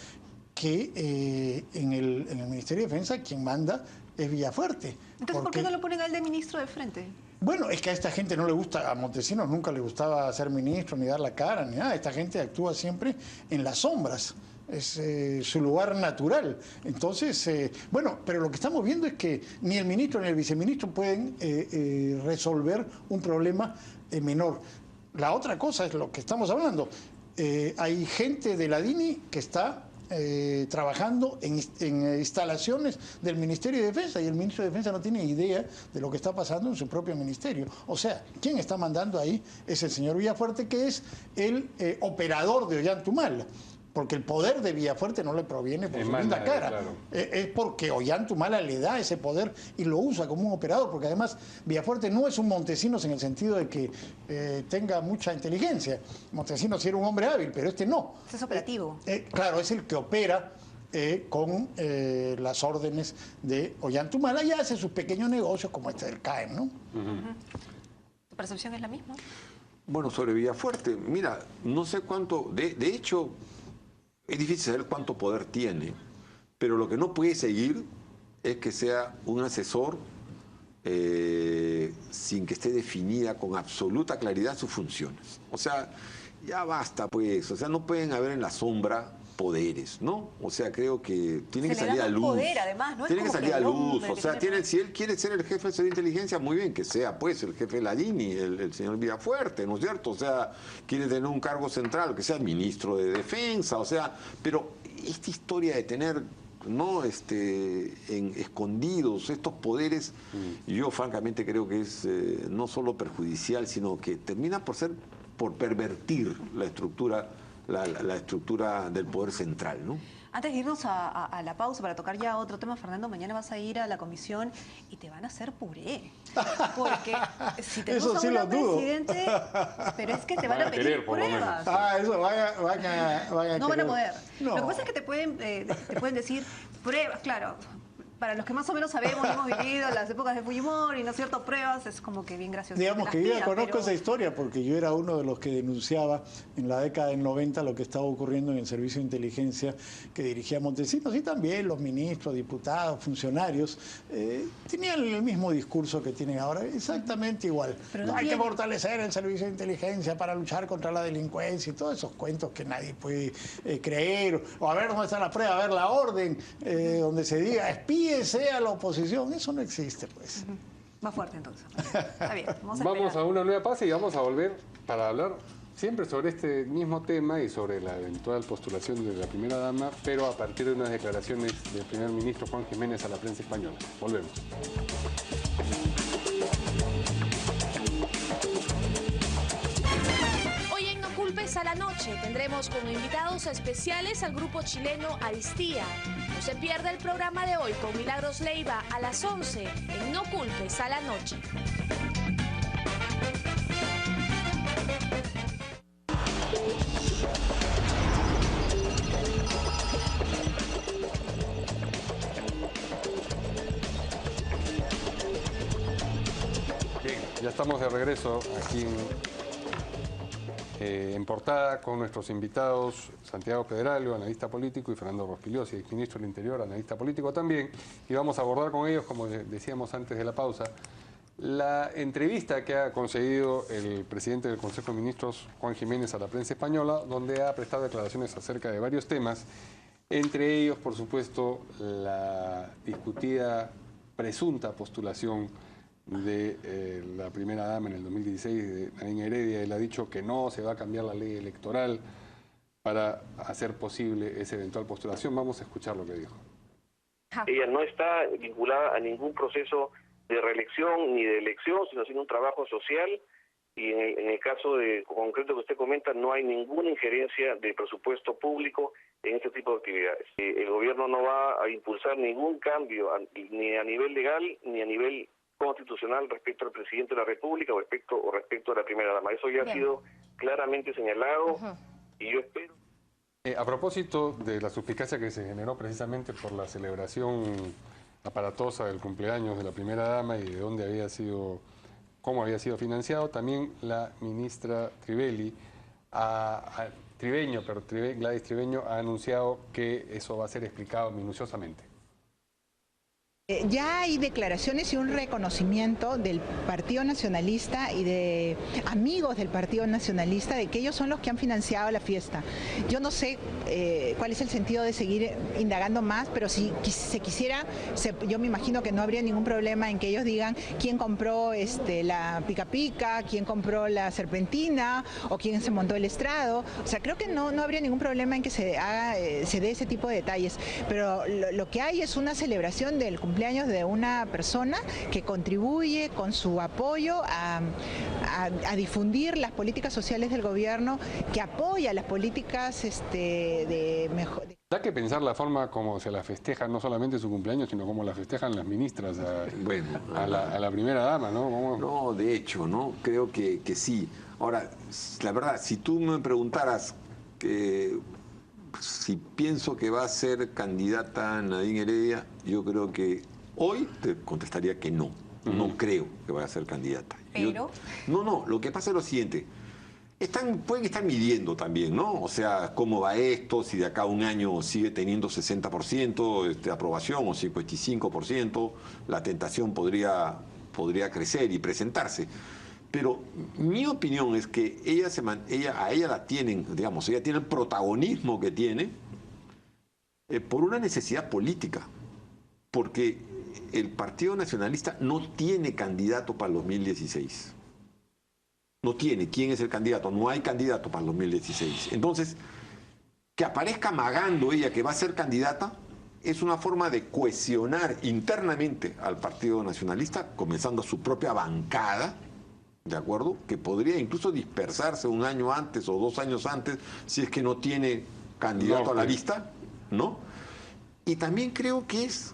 que en el Ministerio de Defensa quien manda es Villafuerte. Entonces, ¿por qué no lo ponen al de ministro de frente? Bueno, es que a esta gente no le gusta, a Montesinos nunca le gustaba ser ministro, ni dar la cara, ni nada. Esta gente actúa siempre en las sombras. Es su lugar natural. Entonces, bueno, pero lo que estamos viendo es que ni el ministro ni el viceministro pueden resolver un problema menor. La otra cosa es lo que estamos hablando. Hay gente de la DINI que está trabajando en instalaciones del Ministerio de Defensa, y el ministro de Defensa no tiene idea de lo que está pasando en su propio ministerio. O sea, quien está mandando ahí es el señor Villafuerte, que es el operador de Ollantumala. Porque el poder de Villafuerte no le proviene por su linda cara. Claro. Es porque Ollantumala le da ese poder y lo usa como un operador, porque además Villafuerte no es un Montesinos en el sentido de que tenga mucha inteligencia. Montesinos sí era un hombre hábil, pero este no. Este es operativo. Claro, es el que opera con las órdenes de Ollantumala y hace sus pequeños negocios como este del CAEM, ¿no? ¿Tu percepción es la misma? Bueno, sobre Villafuerte, mira, no sé cuánto, de hecho, es difícil saber cuánto poder tiene, pero lo que no puede seguir es que sea un asesor sin que esté definida con absoluta claridad sus funciones. O sea, ya basta pues, o sea, no pueden haber en la sombra poderes, ¿no? O sea, creo que tiene que salir a luz. Poder, además, ¿no? Tiene que salir a luz, o sea, si él quiere ser el jefe de inteligencia, muy bien, que sea pues el jefe de la DINI, el señor Villafuerte, ¿no es cierto? O sea, quiere tener un cargo central, que sea el ministro de Defensa, o sea, pero esta historia de tener, ¿no? Escondidos estos poderes, yo francamente creo que es no solo perjudicial, sino que termina por pervertir la estructura del poder central, ¿no? Antes de irnos a la pausa para tocar ya otro tema, Fernando, mañana vas a ir a la comisión y te van a hacer puré. Porque si te eso gusta sí un presidente, pero es que te van a pedir pruebas. Eso van a no van a poder. No. Lo que pasa es que te pueden decir pruebas, claro. Para los que más o menos sabemos y hemos vivido las épocas de Fujimori, ¿no es cierto? Pruebas, es como que bien gracioso. Digamos que yo ya conozco esa historia porque yo era uno de los que denunciaba en la década del 90 lo que estaba ocurriendo en el servicio de inteligencia que dirigía Montesinos, y también los ministros, diputados, funcionarios tenían el mismo discurso que tienen ahora, exactamente igual. Pero Hay que fortalecer el servicio de inteligencia para luchar contra la delincuencia y todos esos cuentos que nadie puede creer, o a ver dónde está la prueba, a ver la orden donde se diga espía sea la oposición, eso no existe, pues. Más fuerte, entonces. Está bien, vamos a una nueva pausa y vamos a volver para hablar siempre sobre este mismo tema y sobre la eventual postulación de la primera dama, pero a partir de unas declaraciones del primer ministro Juan Jiménez a la prensa española. Volvemos. A la noche tendremos como invitados especiales al grupo chileno Aristía. No se pierda el programa de hoy con Milagros Leiva a las 11 en No Culpes a la Noche. Bien, ya estamos de regreso aquí en Portada con nuestros invitados Santiago Pedralio, analista político, y Fernando Rospigliosi, ministro del Interior, analista político también, y vamos a abordar con ellos, como decíamos antes de la pausa, la entrevista que ha concedido el presidente del Consejo de Ministros, Juan Jiménez, a la prensa española, donde ha prestado declaraciones acerca de varios temas, entre ellos, por supuesto, la discutida presunta postulación de la primera dama en el 2016, de Nadine Heredia. Él ha dicho que no se va a cambiar la ley electoral para hacer posible esa eventual postulación. Vamos a escuchar lo que dijo. Ella no está vinculada a ningún proceso de reelección ni de elección, sino haciendo un trabajo social, y en el caso concreto que usted comenta, no hay ninguna injerencia del presupuesto público en este tipo de actividades. El gobierno no va a impulsar ningún cambio ni a nivel legal ni a nivel constitucional respecto al presidente de la República o respecto a la primera dama. Eso ya ha sido claramente señalado. Y yo espero... A propósito de la suspicacia que se generó precisamente por la celebración aparatosa del cumpleaños de la primera dama y de dónde había sido, cómo había sido financiado, también la ministra Gladys Tribeño ha anunciado que eso va a ser explicado minuciosamente. Ya hay declaraciones y un reconocimiento del Partido Nacionalista y de amigos del Partido Nacionalista de que ellos son los que han financiado la fiesta. Yo no sé cuál es el sentido de seguir indagando más, pero si se quisiera, yo me imagino que no habría ningún problema en que ellos digan quién compró la pica pica, quién compró la serpentina o quién se montó el estrado. O sea, creo que no habría ningún problema en que se dé ese tipo de detalles. Pero lo que hay es una celebración del cumpleaños de una persona que contribuye con su apoyo a difundir las políticas sociales del gobierno, que apoya las políticas de mejor... Da que pensar la forma como se la festeja, no solamente su cumpleaños, sino como la festejan las ministras a la primera dama, ¿no? No, de hecho, ¿no? Creo que sí. Ahora, la verdad, si tú me preguntaras si pienso que va a ser candidata Nadine Heredia, yo creo que hoy te contestaría que no. No creo que vaya a ser candidata. ¿Pero? No, lo que pasa es lo siguiente. Pueden estar midiendo también, ¿no? O sea, cómo va esto, si de acá a un año sigue teniendo 60% de aprobación o 55%, la tentación podría crecer y presentarse. Pero mi opinión es que a ella la tienen, digamos, ella tiene el protagonismo que tiene por una necesidad política, porque el Partido Nacionalista no tiene candidato para el 2016. No tiene. ¿Quién es el candidato? No hay candidato para el 2016. Entonces, que aparezca amagando ella que va a ser candidata es una forma de cohesionar internamente al Partido Nacionalista, comenzando su propia bancada, ¿de acuerdo? Que podría incluso dispersarse un año antes o 2 años antes si es que no tiene candidato a la lista, ¿no? Y también creo que es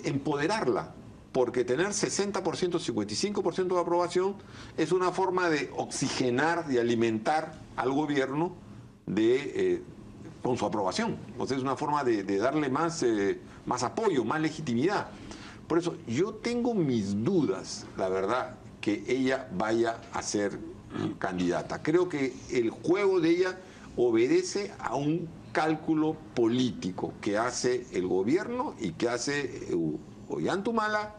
empoderarla, porque tener 60%, 55% de aprobación es una forma de oxigenar, de alimentar al gobierno con su aprobación. O sea, es una forma de darle más más apoyo, más legitimidad. Por eso yo tengo mis dudas, la verdad, que ella vaya a ser candidata. Creo que el juego de ella obedece a un cálculo político que hace el gobierno y que hace Ollantumala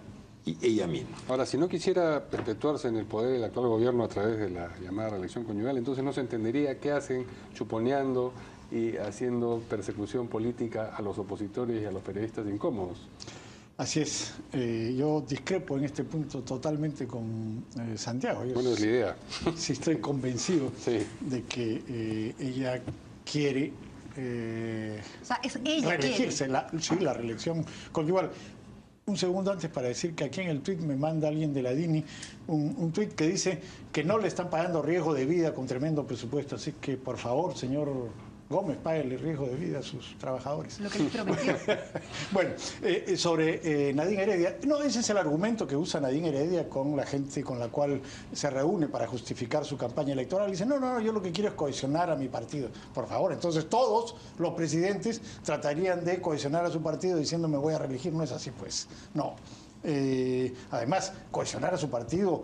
y ella misma. Ahora, si no quisiera perpetuarse en el poder del actual gobierno a través de la llamada reelección conyugal, entonces no se entendería qué hacen chuponeando y haciendo persecución política a los opositores y a los periodistas incómodos. Así es. Yo discrepo en este punto totalmente con Santiago. Bueno, es la idea. Sí, estoy convencido de que ella quiere o sea, es ella reelegirse, la reelección conyugal. Un segundo antes para decir que aquí en el tuit me manda alguien de la DINI un tuit que dice que no le están pagando riesgo de vida con tremendo presupuesto. Así que, por favor, señor Gómez, páguele riesgo de vida a sus trabajadores. Lo que les prometió. Bueno, sobre Nadine Heredia, no, ese es el argumento que usa Nadine Heredia con la gente con la cual se reúne para justificar su campaña electoral. Dice, no, yo lo que quiero es cohesionar a mi partido. Por favor, entonces todos los presidentes tratarían de cohesionar a su partido diciendo me voy a reelegir. No es así, pues. No. Además, cohesionar a su partido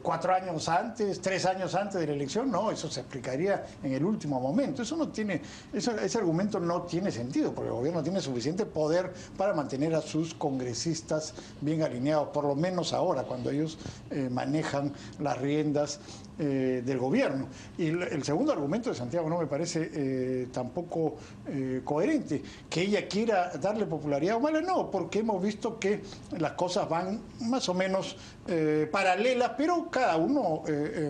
4 años antes, 3 años antes de la elección, no, eso se explicaría en el último momento. Eso no tiene, ese argumento no tiene sentido, porque el gobierno tiene suficiente poder para mantener a sus congresistas bien alineados, por lo menos ahora, cuando ellos manejan las riendas del gobierno. Y el segundo argumento de Santiago no me parece tampoco coherente. Que ella quiera darle popularidad a Humala, no, porque hemos visto que las cosas van más o menos paralelas, pero cada uno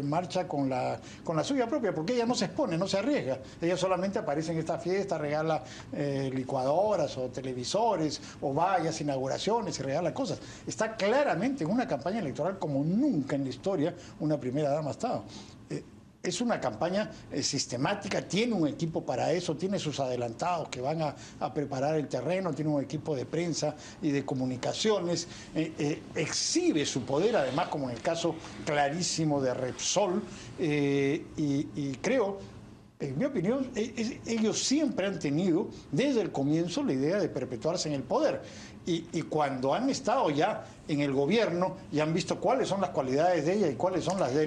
marcha con la suya propia, porque ella no se expone, no se arriesga. Ella solamente aparece en esta fiesta, regala licuadoras o televisores, o va a las inauguraciones y regala cosas. Está claramente en una campaña electoral como nunca en la historia una primera dama ha estado. Es una campaña sistemática, tiene un equipo para eso, tiene sus adelantados que van a preparar el terreno, tiene un equipo de prensa y de comunicaciones, exhibe su poder, además, como en el caso clarísimo de Repsol, y creo, en mi opinión, ellos siempre han tenido, desde el comienzo, la idea de perpetuarse en el poder. Y cuando han estado ya en el gobierno y han visto cuáles son las cualidades de ella y cuáles son las de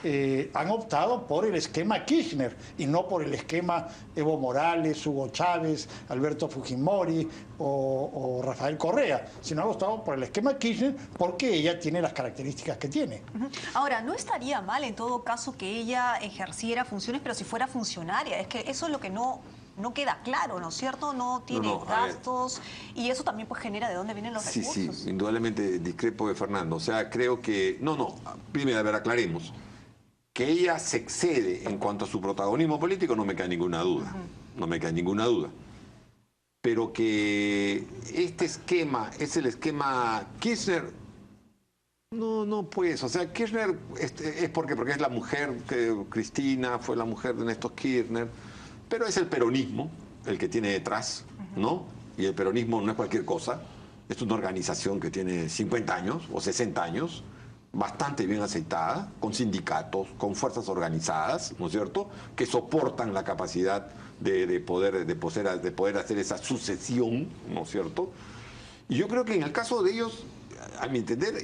él, han optado por el esquema Kirchner y no por el esquema Evo Morales, Hugo Chávez, Alberto Fujimori o Rafael Correa, sino han optado por el esquema Kirchner porque ella tiene las características que tiene. Ahora, no estaría mal en todo caso que ella ejerciera funciones, pero si fuera funcionaria. Es que eso es lo que no queda claro, ¿no es cierto? No tiene gastos y eso también pues genera de dónde vienen los recursos. Sí, indudablemente discrepo de Fernando. O sea, creo que... primero, a ver, aclaremos. Que ella se excede en cuanto a su protagonismo político no me cae ninguna duda. No me cae ninguna duda. Pero que este esquema es el esquema Kirchner... No, pues, o sea, Kirchner es porque es la mujer, Cristina fue la mujer de Néstor Kirchner, pero es el peronismo el que tiene detrás, ¿no? Y el peronismo no es cualquier cosa, es una organización que tiene 50 años o 60 años, bastante bien aceitada, con sindicatos, con fuerzas organizadas, ¿no es cierto?, que soportan la capacidad de poder hacer esa sucesión, ¿no es cierto? Y yo creo que en el caso de ellos, a mi entender,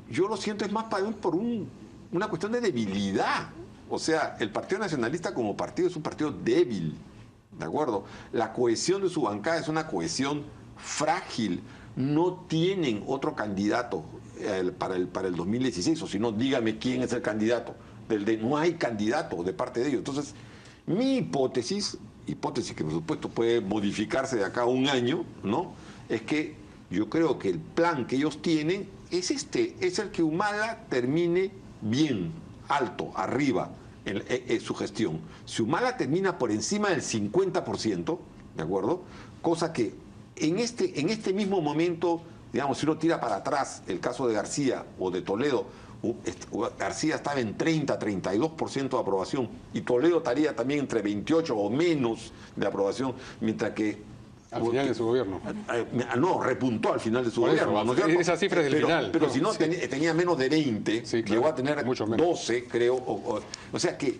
yo lo siento es más por una cuestión de debilidad. O sea, el Partido Nacionalista como partido es un partido débil, ¿de acuerdo? La cohesión de su bancada es una cohesión frágil. No tienen otro candidato para el 2016, o si no, dígame quién es el candidato. No hay candidato de parte de ellos. Entonces, mi hipótesis que por supuesto puede modificarse de acá a un año, ¿no?, es que yo creo que el plan que ellos tienen es el que Humala termine bien, alto, arriba, en su gestión. Si Humala termina por encima del 50%, ¿de acuerdo?, cosa que en este mismo momento, digamos, si uno tira para atrás el caso de García o de Toledo, García estaba en 30-32% de aprobación y Toledo estaría también entre 28 o menos de aprobación, mientras que al final de su gobierno. Repuntó al final de su gobierno. ¿no? Esa cifra es del final. Pero si no, tenía menos de 20, sí, claro, llegó a tener mucho menos. 12, creo. O sea que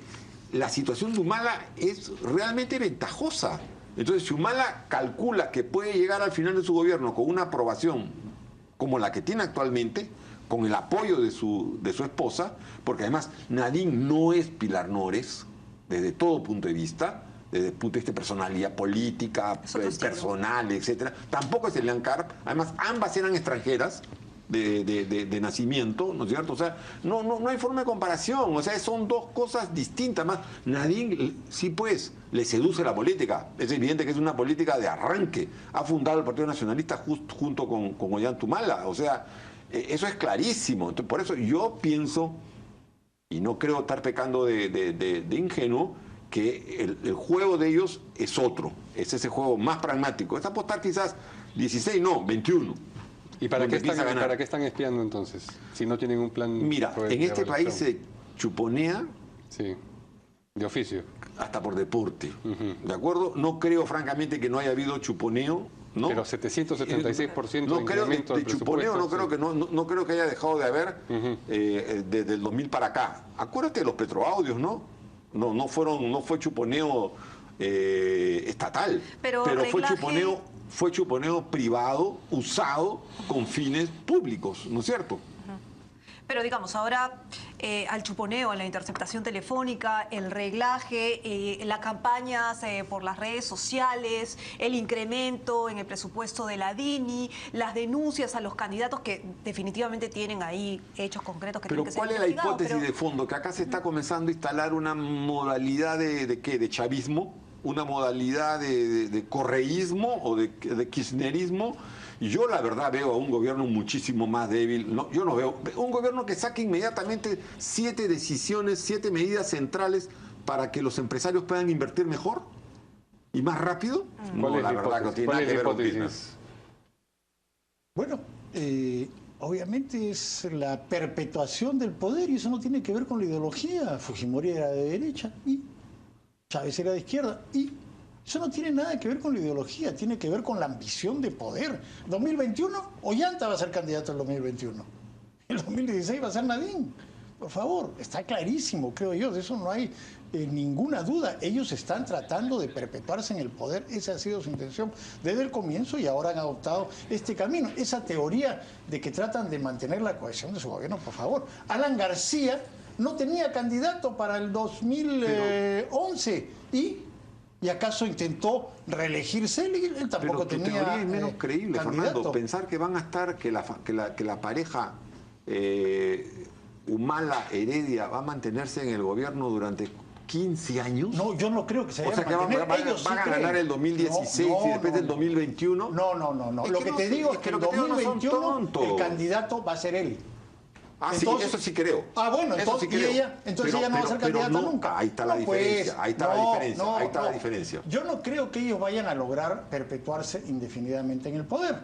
la situación de Humala es realmente ventajosa. Entonces, si Humala calcula que puede llegar al final de su gobierno con una aprobación como la que tiene actualmente, con el apoyo de su esposa, porque además Nadine no es Pilar Nores, desde todo punto de vista, desde el punto de vista de personalidad política, personal, etcétera. Tampoco es Elian Karp. Además, ambas eran extranjeras de nacimiento, ¿no es cierto? O sea, no hay forma de comparación. O sea, son dos cosas distintas. Más, Nadine, sí, pues, le seduce la política. Es evidente que es una política de arranque. Ha fundado el Partido Nacionalista junto con Ollanta-Humala. O sea, eso es clarísimo. Entonces, por eso yo pienso, y no creo estar pecando de ingenuo, que el juego de ellos es otro, es ese juego más pragmático. Es apostar quizás 16, no, 21. ¿Y para qué están espiando entonces? Si no tienen un plan... Mira, en este país se chuponea... Sí, de oficio. Hasta por deporte, ¿de acuerdo? No creo francamente que no haya habido chuponeo, ¿no? Pero 776% no creo de chuponeo, no creo que haya dejado de haber desde el 2000 para acá. Acuérdate de los petroaudios, ¿no? No fue chuponeo estatal, pero fue chuponeo privado usado con fines públicos, ¿no es cierto? Pero digamos, ahora al chuponeo, a la interceptación telefónica, el reglaje, las campañas por las redes sociales, el incremento en el presupuesto de la DINI, las denuncias a los candidatos que definitivamente tienen ahí hechos concretos que tienen que ser investigados. ¿Cuál es la hipótesis de fondo? Que acá se está comenzando a instalar una modalidad de ¿qué? ¿De chavismo? Una modalidad de correísmo o de kirchnerismo. Y yo la verdad veo a un gobierno muchísimo más débil. No, yo no veo un gobierno que saque inmediatamente 7 decisiones, 7 medidas centrales para que los empresarios puedan invertir mejor y más rápido. No, la verdad que no tiene nada que ver con business. Bueno, obviamente es la perpetuación del poder y eso no tiene que ver con la ideología. Fujimori era de derecha y Chávez era de izquierda y eso no tiene nada que ver con la ideología, tiene que ver con la ambición de poder. 2021, Ollanta va a ser candidato en 2021. En 2016 va a ser Nadine. Por favor, está clarísimo, creo yo, de eso no hay ninguna duda. Ellos están tratando de perpetuarse en el poder, esa ha sido su intención desde el comienzo y ahora han adoptado este camino. Esa teoría de que tratan de mantener la cohesión de su gobierno, por favor. Alan García no tenía candidato para el 2011 ¿Y acaso intentó reelegirse? Él tampoco tenía teoría es menos creíble, candidato. Fernando. Pensar que van a estar, que la pareja Humala-Heredia va a mantenerse en el gobierno durante 15 años. No, yo no creo que se vaya a mantener. Van a ganar el 2016 y después del 2021. No. Lo que te digo es que el 2021 el candidato va a ser él. Entonces, sí, eso sí creo. Bueno, entonces, sí ella no va a ser candidata nunca. Ahí está la diferencia, ahí está la diferencia. Yo no creo que ellos vayan a lograr perpetuarse indefinidamente en el poder.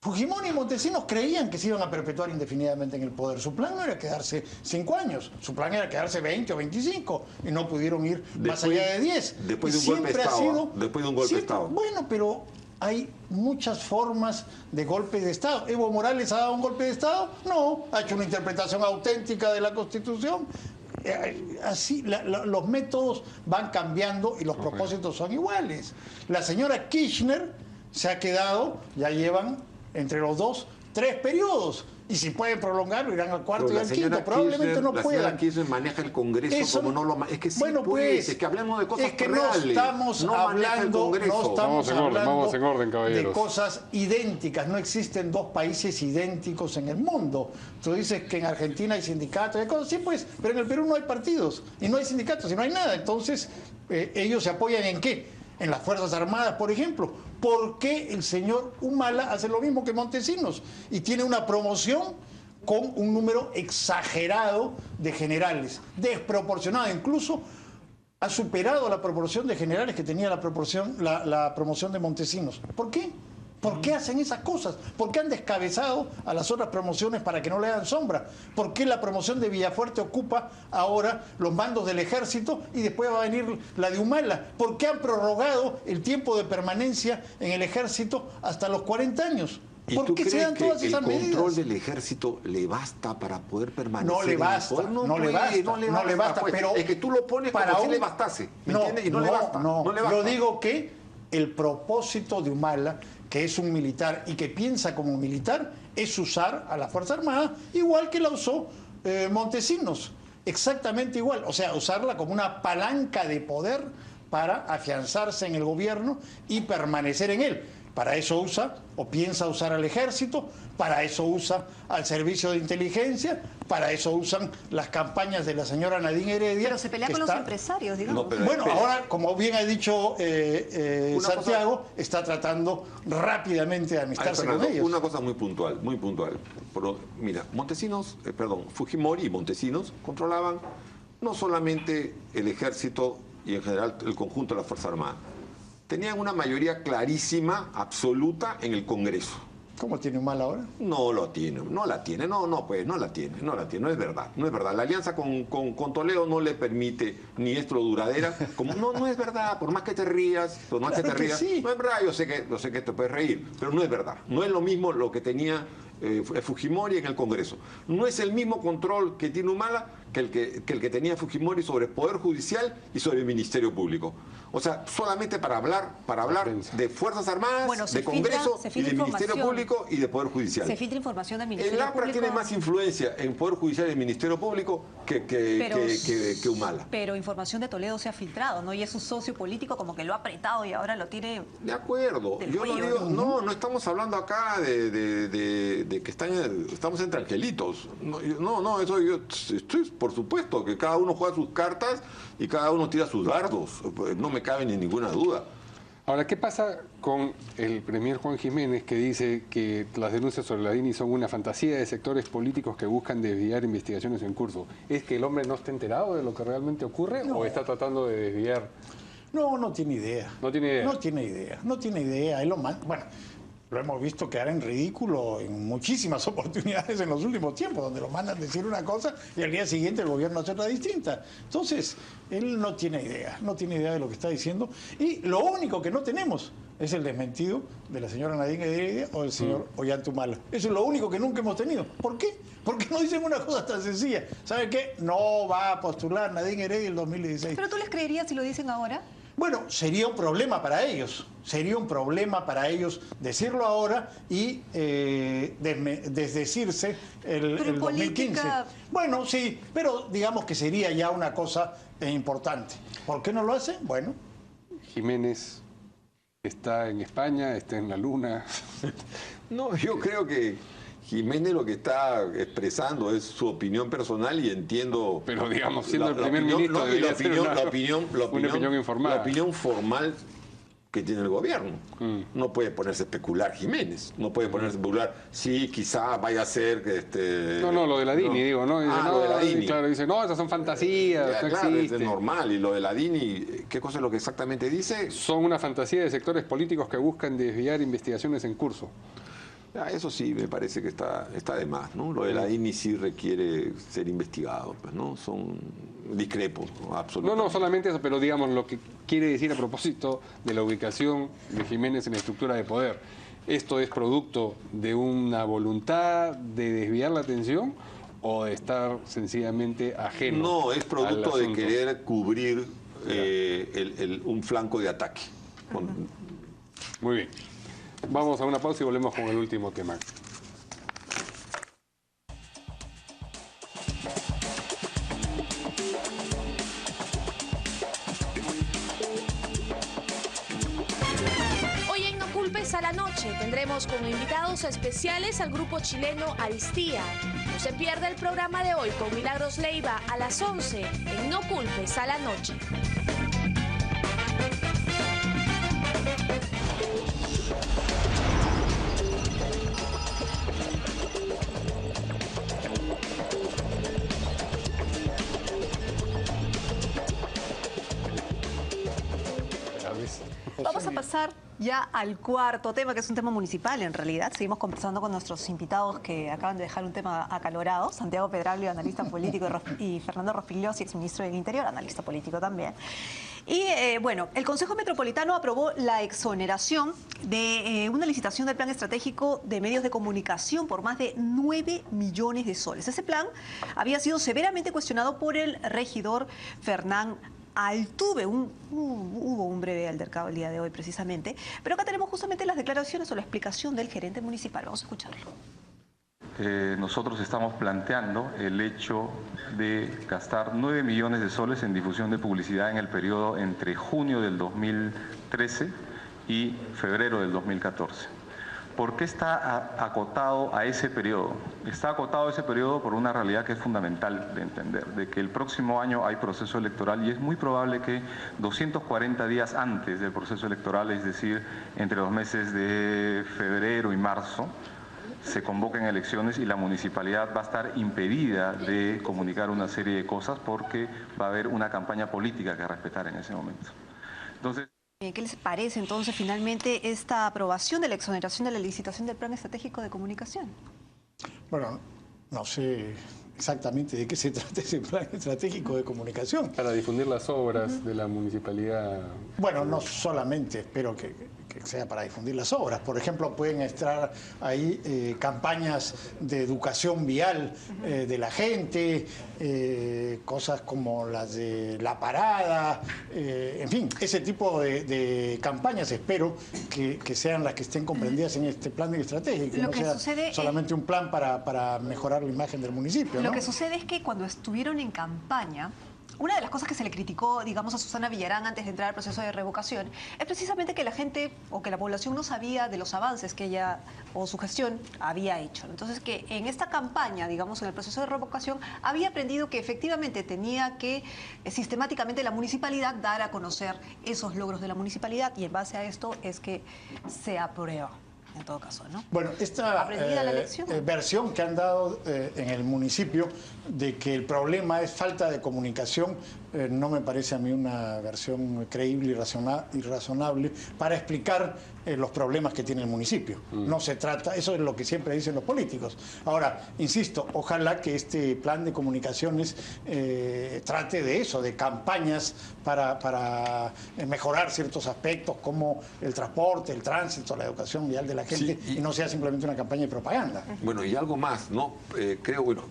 Fujimori y Montesinos creían que se iban a perpetuar indefinidamente en el poder. Su plan no era quedarse 5 años, su plan era quedarse 20 o 25 y no pudieron ir más allá de 10. Después de un golpe de Estado. Bueno, pero hay muchas formas de golpes de Estado. ¿Evo Morales ha dado un golpe de Estado? No, ha hecho una interpretación auténtica de la Constitución. Así, los métodos van cambiando y los propósitos son iguales. La señora Kirchner se ha quedado, ya llevan entre los 2, 3 periodos. Y si pueden prolongarlo, irán al cuarto y al quinto. Probablemente no puedan. La señora Kirchner maneja el Congreso eso, como no lo... Es que sí, bueno, pues, es que hablemos de cosas es que reales. No estamos hablando vamos en orden, caballeros. De cosas idénticas. No existen 2 países idénticos en el mundo. Tú dices que en Argentina hay sindicatos, hay cosas, sí, pues, pero en el Perú no hay partidos, y no hay sindicatos, y no hay nada. Entonces, ellos se apoyan ¿en qué? En las Fuerzas Armadas, por ejemplo. ¿Por qué el señor Humala hace lo mismo que Montesinos? Y tiene una promoción con un número exagerado de generales, desproporcionado. Incluso ha superado la proporción de generales que tenía la promoción de Montesinos. ¿Por qué? ¿Por qué hacen esas cosas? ¿Por qué han descabezado a las otras promociones para que no le hagan sombra? ¿Por qué la promoción de Villafuerte ocupa ahora los mandos del ejército y después va a venir la de Humala? ¿Por qué han prorrogado el tiempo de permanencia en el ejército hasta los 40 años? ¿Por qué se dan todas esas medidas? ¿El control del ejército le basta para poder permanecer? No le basta, no le basta, pero es que tú lo pones para como si le bastase, ¿me entiendes? Y no le basta. Yo digo que el propósito de Humala, que es un militar y que piensa como militar, es usar a la Fuerza Armada igual que la usó Montesinos, exactamente igual, o sea, usarla como una palanca de poder para afianzarse en el gobierno y permanecer en él. Para eso usa o piensa usar al ejército, para eso usa al servicio de inteligencia, para eso usan las campañas de la señora Nadine Heredia. Pero se pelea con los empresarios, digamos. No, Bueno, ahora, como bien ha dicho Santiago, está tratando rápidamente de amistarse con ellos. Una cosa muy puntual, muy puntual. Pero, mira, Fujimori y Montesinos controlaban no solamente el ejército y en general el conjunto de la Fuerza Armada. Tenían una mayoría clarísima, absoluta, en el Congreso. ¿Cómo tiene Humala ahora? No la tiene, no la tiene, no es verdad, no es verdad. La alianza con Toledo no le permite ni es duradera, como no es verdad, por más que te rías, no es verdad, yo sé que te puedes reír, pero no es verdad, no es lo mismo lo que tenía Fujimori en el Congreso. No es el mismo control que tiene Humala que el que tenía Fujimori sobre el Poder Judicial y sobre el Ministerio Público. O sea, solamente para hablar de Fuerzas Armadas, de Congreso y de Ministerio Público y de Poder Judicial. Se filtra información del Ministerio Público. El APRA Público. tiene más influencia en Poder Judicial y el Ministerio Público que Humala. Pero información de Toledo se ha filtrado, ¿no? Y es un socio político como que lo ha apretado y ahora lo tiene. De acuerdo. Yo lo digo, no estamos hablando acá de que estamos entre angelitos. No, eso esto es por supuesto que cada uno juega sus cartas y cada uno tira sus dardos. No me cabe ni ninguna duda. Ahora, ¿qué pasa con el premier Juan Jiménez, que dice que las denuncias sobre la DINI son una fantasía de sectores políticos que buscan desviar investigaciones en curso? ¿Es que el hombre no está enterado de lo que realmente ocurre o está tratando de desviar? No tiene idea. No tiene idea. No tiene idea. Él bueno, lo hemos visto quedar en ridículo en muchísimas oportunidades en los últimos tiempos, donde lo mandan decir una cosa y al día siguiente el gobierno hace otra distinta. Entonces, él no tiene idea de lo que está diciendo. Y lo único que no tenemos es el desmentido de la señora Nadine Heredia o del señor Ollanta Humala. Eso es lo único que nunca hemos tenido. ¿Por qué? Porque no dicen una cosa tan sencilla. ¿Sabe qué? No va a postular Nadine Heredia el 2016. ¿Pero tú les creerías si lo dicen ahora? Bueno, sería un problema para ellos. Sería un problema para ellos decirlo ahora y desdecirse el 2015. Política... Bueno, sí, pero digamos que sería ya una cosa importante. ¿Por qué no lo hace? Bueno. Jiménez está en España, está en la Luna. No, yo creo que Jiménez lo que está expresando es su opinión personal y entiendo... Pero digamos, siendo el primer ministro debería ser una opinión informada. La opinión formal que tiene el gobierno. No puede ponerse a especular Jiménez. No puede ponerse a especular, sí, quizá vaya a ser que... No, lo de la DINI, digo, ¿no? Dice, lo de la DINI. Claro, dice, no, esas son fantasías, no claro, existen. es normal. Y lo de la DINI, ¿qué cosa es lo que exactamente dice? Son una fantasía de sectores políticos que buscan desviar investigaciones en curso. Eso sí me parece que está de más, ¿no? Lo de la DINI sí requiere ser investigado, pues, ¿no? Son discrepos, absolutamente. No solamente eso, pero digamos lo que quiere decir a propósito de la ubicación de Jiménez en la estructura de poder. ¿Esto es producto de una voluntad de desviar la atención o de estar sencillamente ajeno? No, es producto de querer cubrir un flanco de ataque. Muy bien. Vamos a una pausa y volvemos con el último tema. Hoy en No Culpes a la Noche tendremos como invitados especiales al grupo chileno Aristía. No se pierda el programa de hoy con Milagros Leiva a las 11 en No Culpes a la Noche. Vamos a pasar ya al cuarto tema, que es un tema municipal en realidad. Seguimos conversando con nuestros invitados que acaban de dejar un tema acalorado. Santiago Pedraglio, analista político, y Fernando Rospigliosi, exministro del Interior, analista político también. Y bueno, el Consejo Metropolitano aprobó la exoneración de una licitación del Plan Estratégico de Medios de Comunicación por más de 9 millones de soles. Ese plan había sido severamente cuestionado por el regidor Fernán Altuve, hubo un breve altercado el día de hoy precisamente, pero acá tenemos justamente las declaraciones o la explicación del gerente municipal. Vamos a escucharlo. Nosotros estamos planteando el hecho de gastar 9 millones de soles en difusión de publicidad en el periodo entre junio del 2013 y febrero del 2014. ¿Por qué está acotado a ese periodo? Está acotado a ese periodo por una realidad que es fundamental de entender, de que el próximo año hay proceso electoral y es muy probable que 240 días antes del proceso electoral, es decir, entre los meses de febrero y marzo, se convoquen elecciones y la municipalidad va a estar impedida de comunicar una serie de cosas porque va a haber una campaña política que respetar en ese momento. Entonces, ¿qué les parece entonces finalmente esta aprobación de la exoneración de la licitación del Plan Estratégico de Comunicación? Bueno, no sé exactamente de qué se trata ese Plan Estratégico de Comunicación. Para difundir las obras de la municipalidad. Bueno, no solamente espero que sea para difundir las obras. Por ejemplo, pueden estar ahí campañas de educación vial de la gente, cosas como las de la parada, en fin, ese tipo de campañas espero que sean las que estén comprendidas en este plan estratégico, que no sea solamente un plan para mejorar la imagen del municipio, ¿no? Lo que sucede es que cuando estuvieron en campaña, una de las cosas que se le criticó, digamos, a Susana Villarán antes de entrar al proceso de revocación es precisamente que la gente o que la población no sabía de los avances que ella o su gestión había hecho. Entonces, que en esta campaña, digamos, en el proceso de revocación, había aprendido que efectivamente tenía que sistemáticamente la municipalidad dar a conocer esos logros de la municipalidad y en base a esto es que se aprueba. En todo caso, ¿no? Bueno, esta versión que han dado en el municipio de que el problema es falta de comunicación no me parece a mí una versión creíble y razonable para explicar los problemas que tiene el municipio. No se trata, eso es lo que siempre dicen los políticos. Ahora, insisto, ojalá que este plan de comunicaciones trate de eso, de campañas para mejorar ciertos aspectos como el transporte, el tránsito, la educación vial de la gente, y no sea simplemente una campaña de propaganda. Bueno, y algo más, ¿no? Creo, bueno,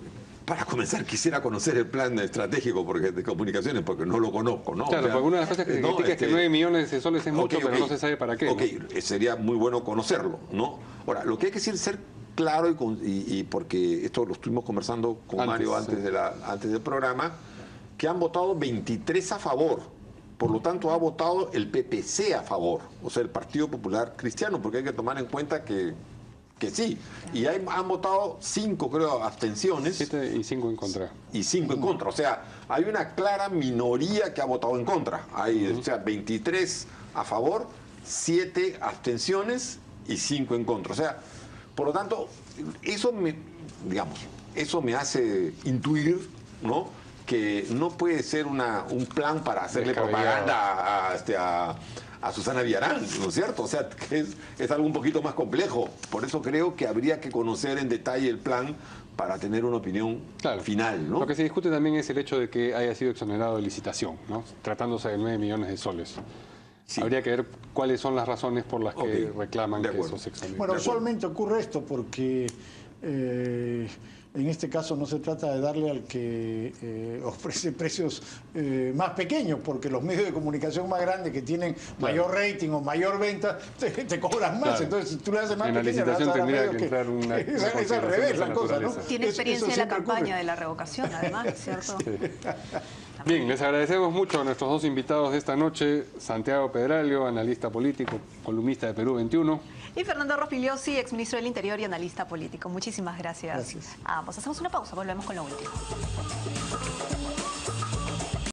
para comenzar quisiera conocer el plan estratégico de comunicaciones porque no lo conozco, ¿no? Claro, porque una de las cosas que se critica es que 9 millones de soles es mucho, pero no se sabe para qué. Ok, ¿no? Sería muy bueno conocerlo, ¿no? Ahora, lo que hay que decir es ser claro y porque esto lo estuvimos conversando con Mario antes del programa, que han votado 23 a favor. Por lo tanto, ha votado el PPC a favor, o sea, el Partido Popular Cristiano, porque hay que tomar en cuenta que sí. Y han votado 5, creo, abstenciones. 7 y 5 en contra. Y 5 en contra. O sea, hay una clara minoría que ha votado en contra. Hay, o sea, 23 a favor, 7 abstenciones y 5 en contra. O sea, por lo tanto, eso me hace intuir, ¿no?, que no puede ser un plan para hacerle propaganda a Susana Villarán, ¿no es cierto? O sea, que es algo un poquito más complejo. Por eso creo que habría que conocer en detalle el plan para tener una opinión final, ¿no? Lo que se discute también es el hecho de que haya sido exonerado de licitación, ¿no? Tratándose de 9 millones de soles. Sí. Habría que ver cuáles son las razones por las que reclaman que eso se exonere. Bueno, usualmente ocurre esto porque en este caso no se trata de darle al que ofrece precios más pequeños, porque los medios de comunicación más grandes que tienen mayor rating o mayor venta, te cobran más. Claro. Entonces, si tú le haces más pequeña, le vas a dar a medios que entrar es al revés la cosa, ¿no? Tiene experiencia en la campaña de la revocación, además, ¿cierto? Sí. Bien, les agradecemos mucho a nuestros dos invitados de esta noche, Santiago Pedralio, analista político, columnista de Perú 21. Y Fernando Rospigliosi, exministro del Interior y analista político. Muchísimas gracias a ambos. Hacemos una pausa, volvemos con lo último.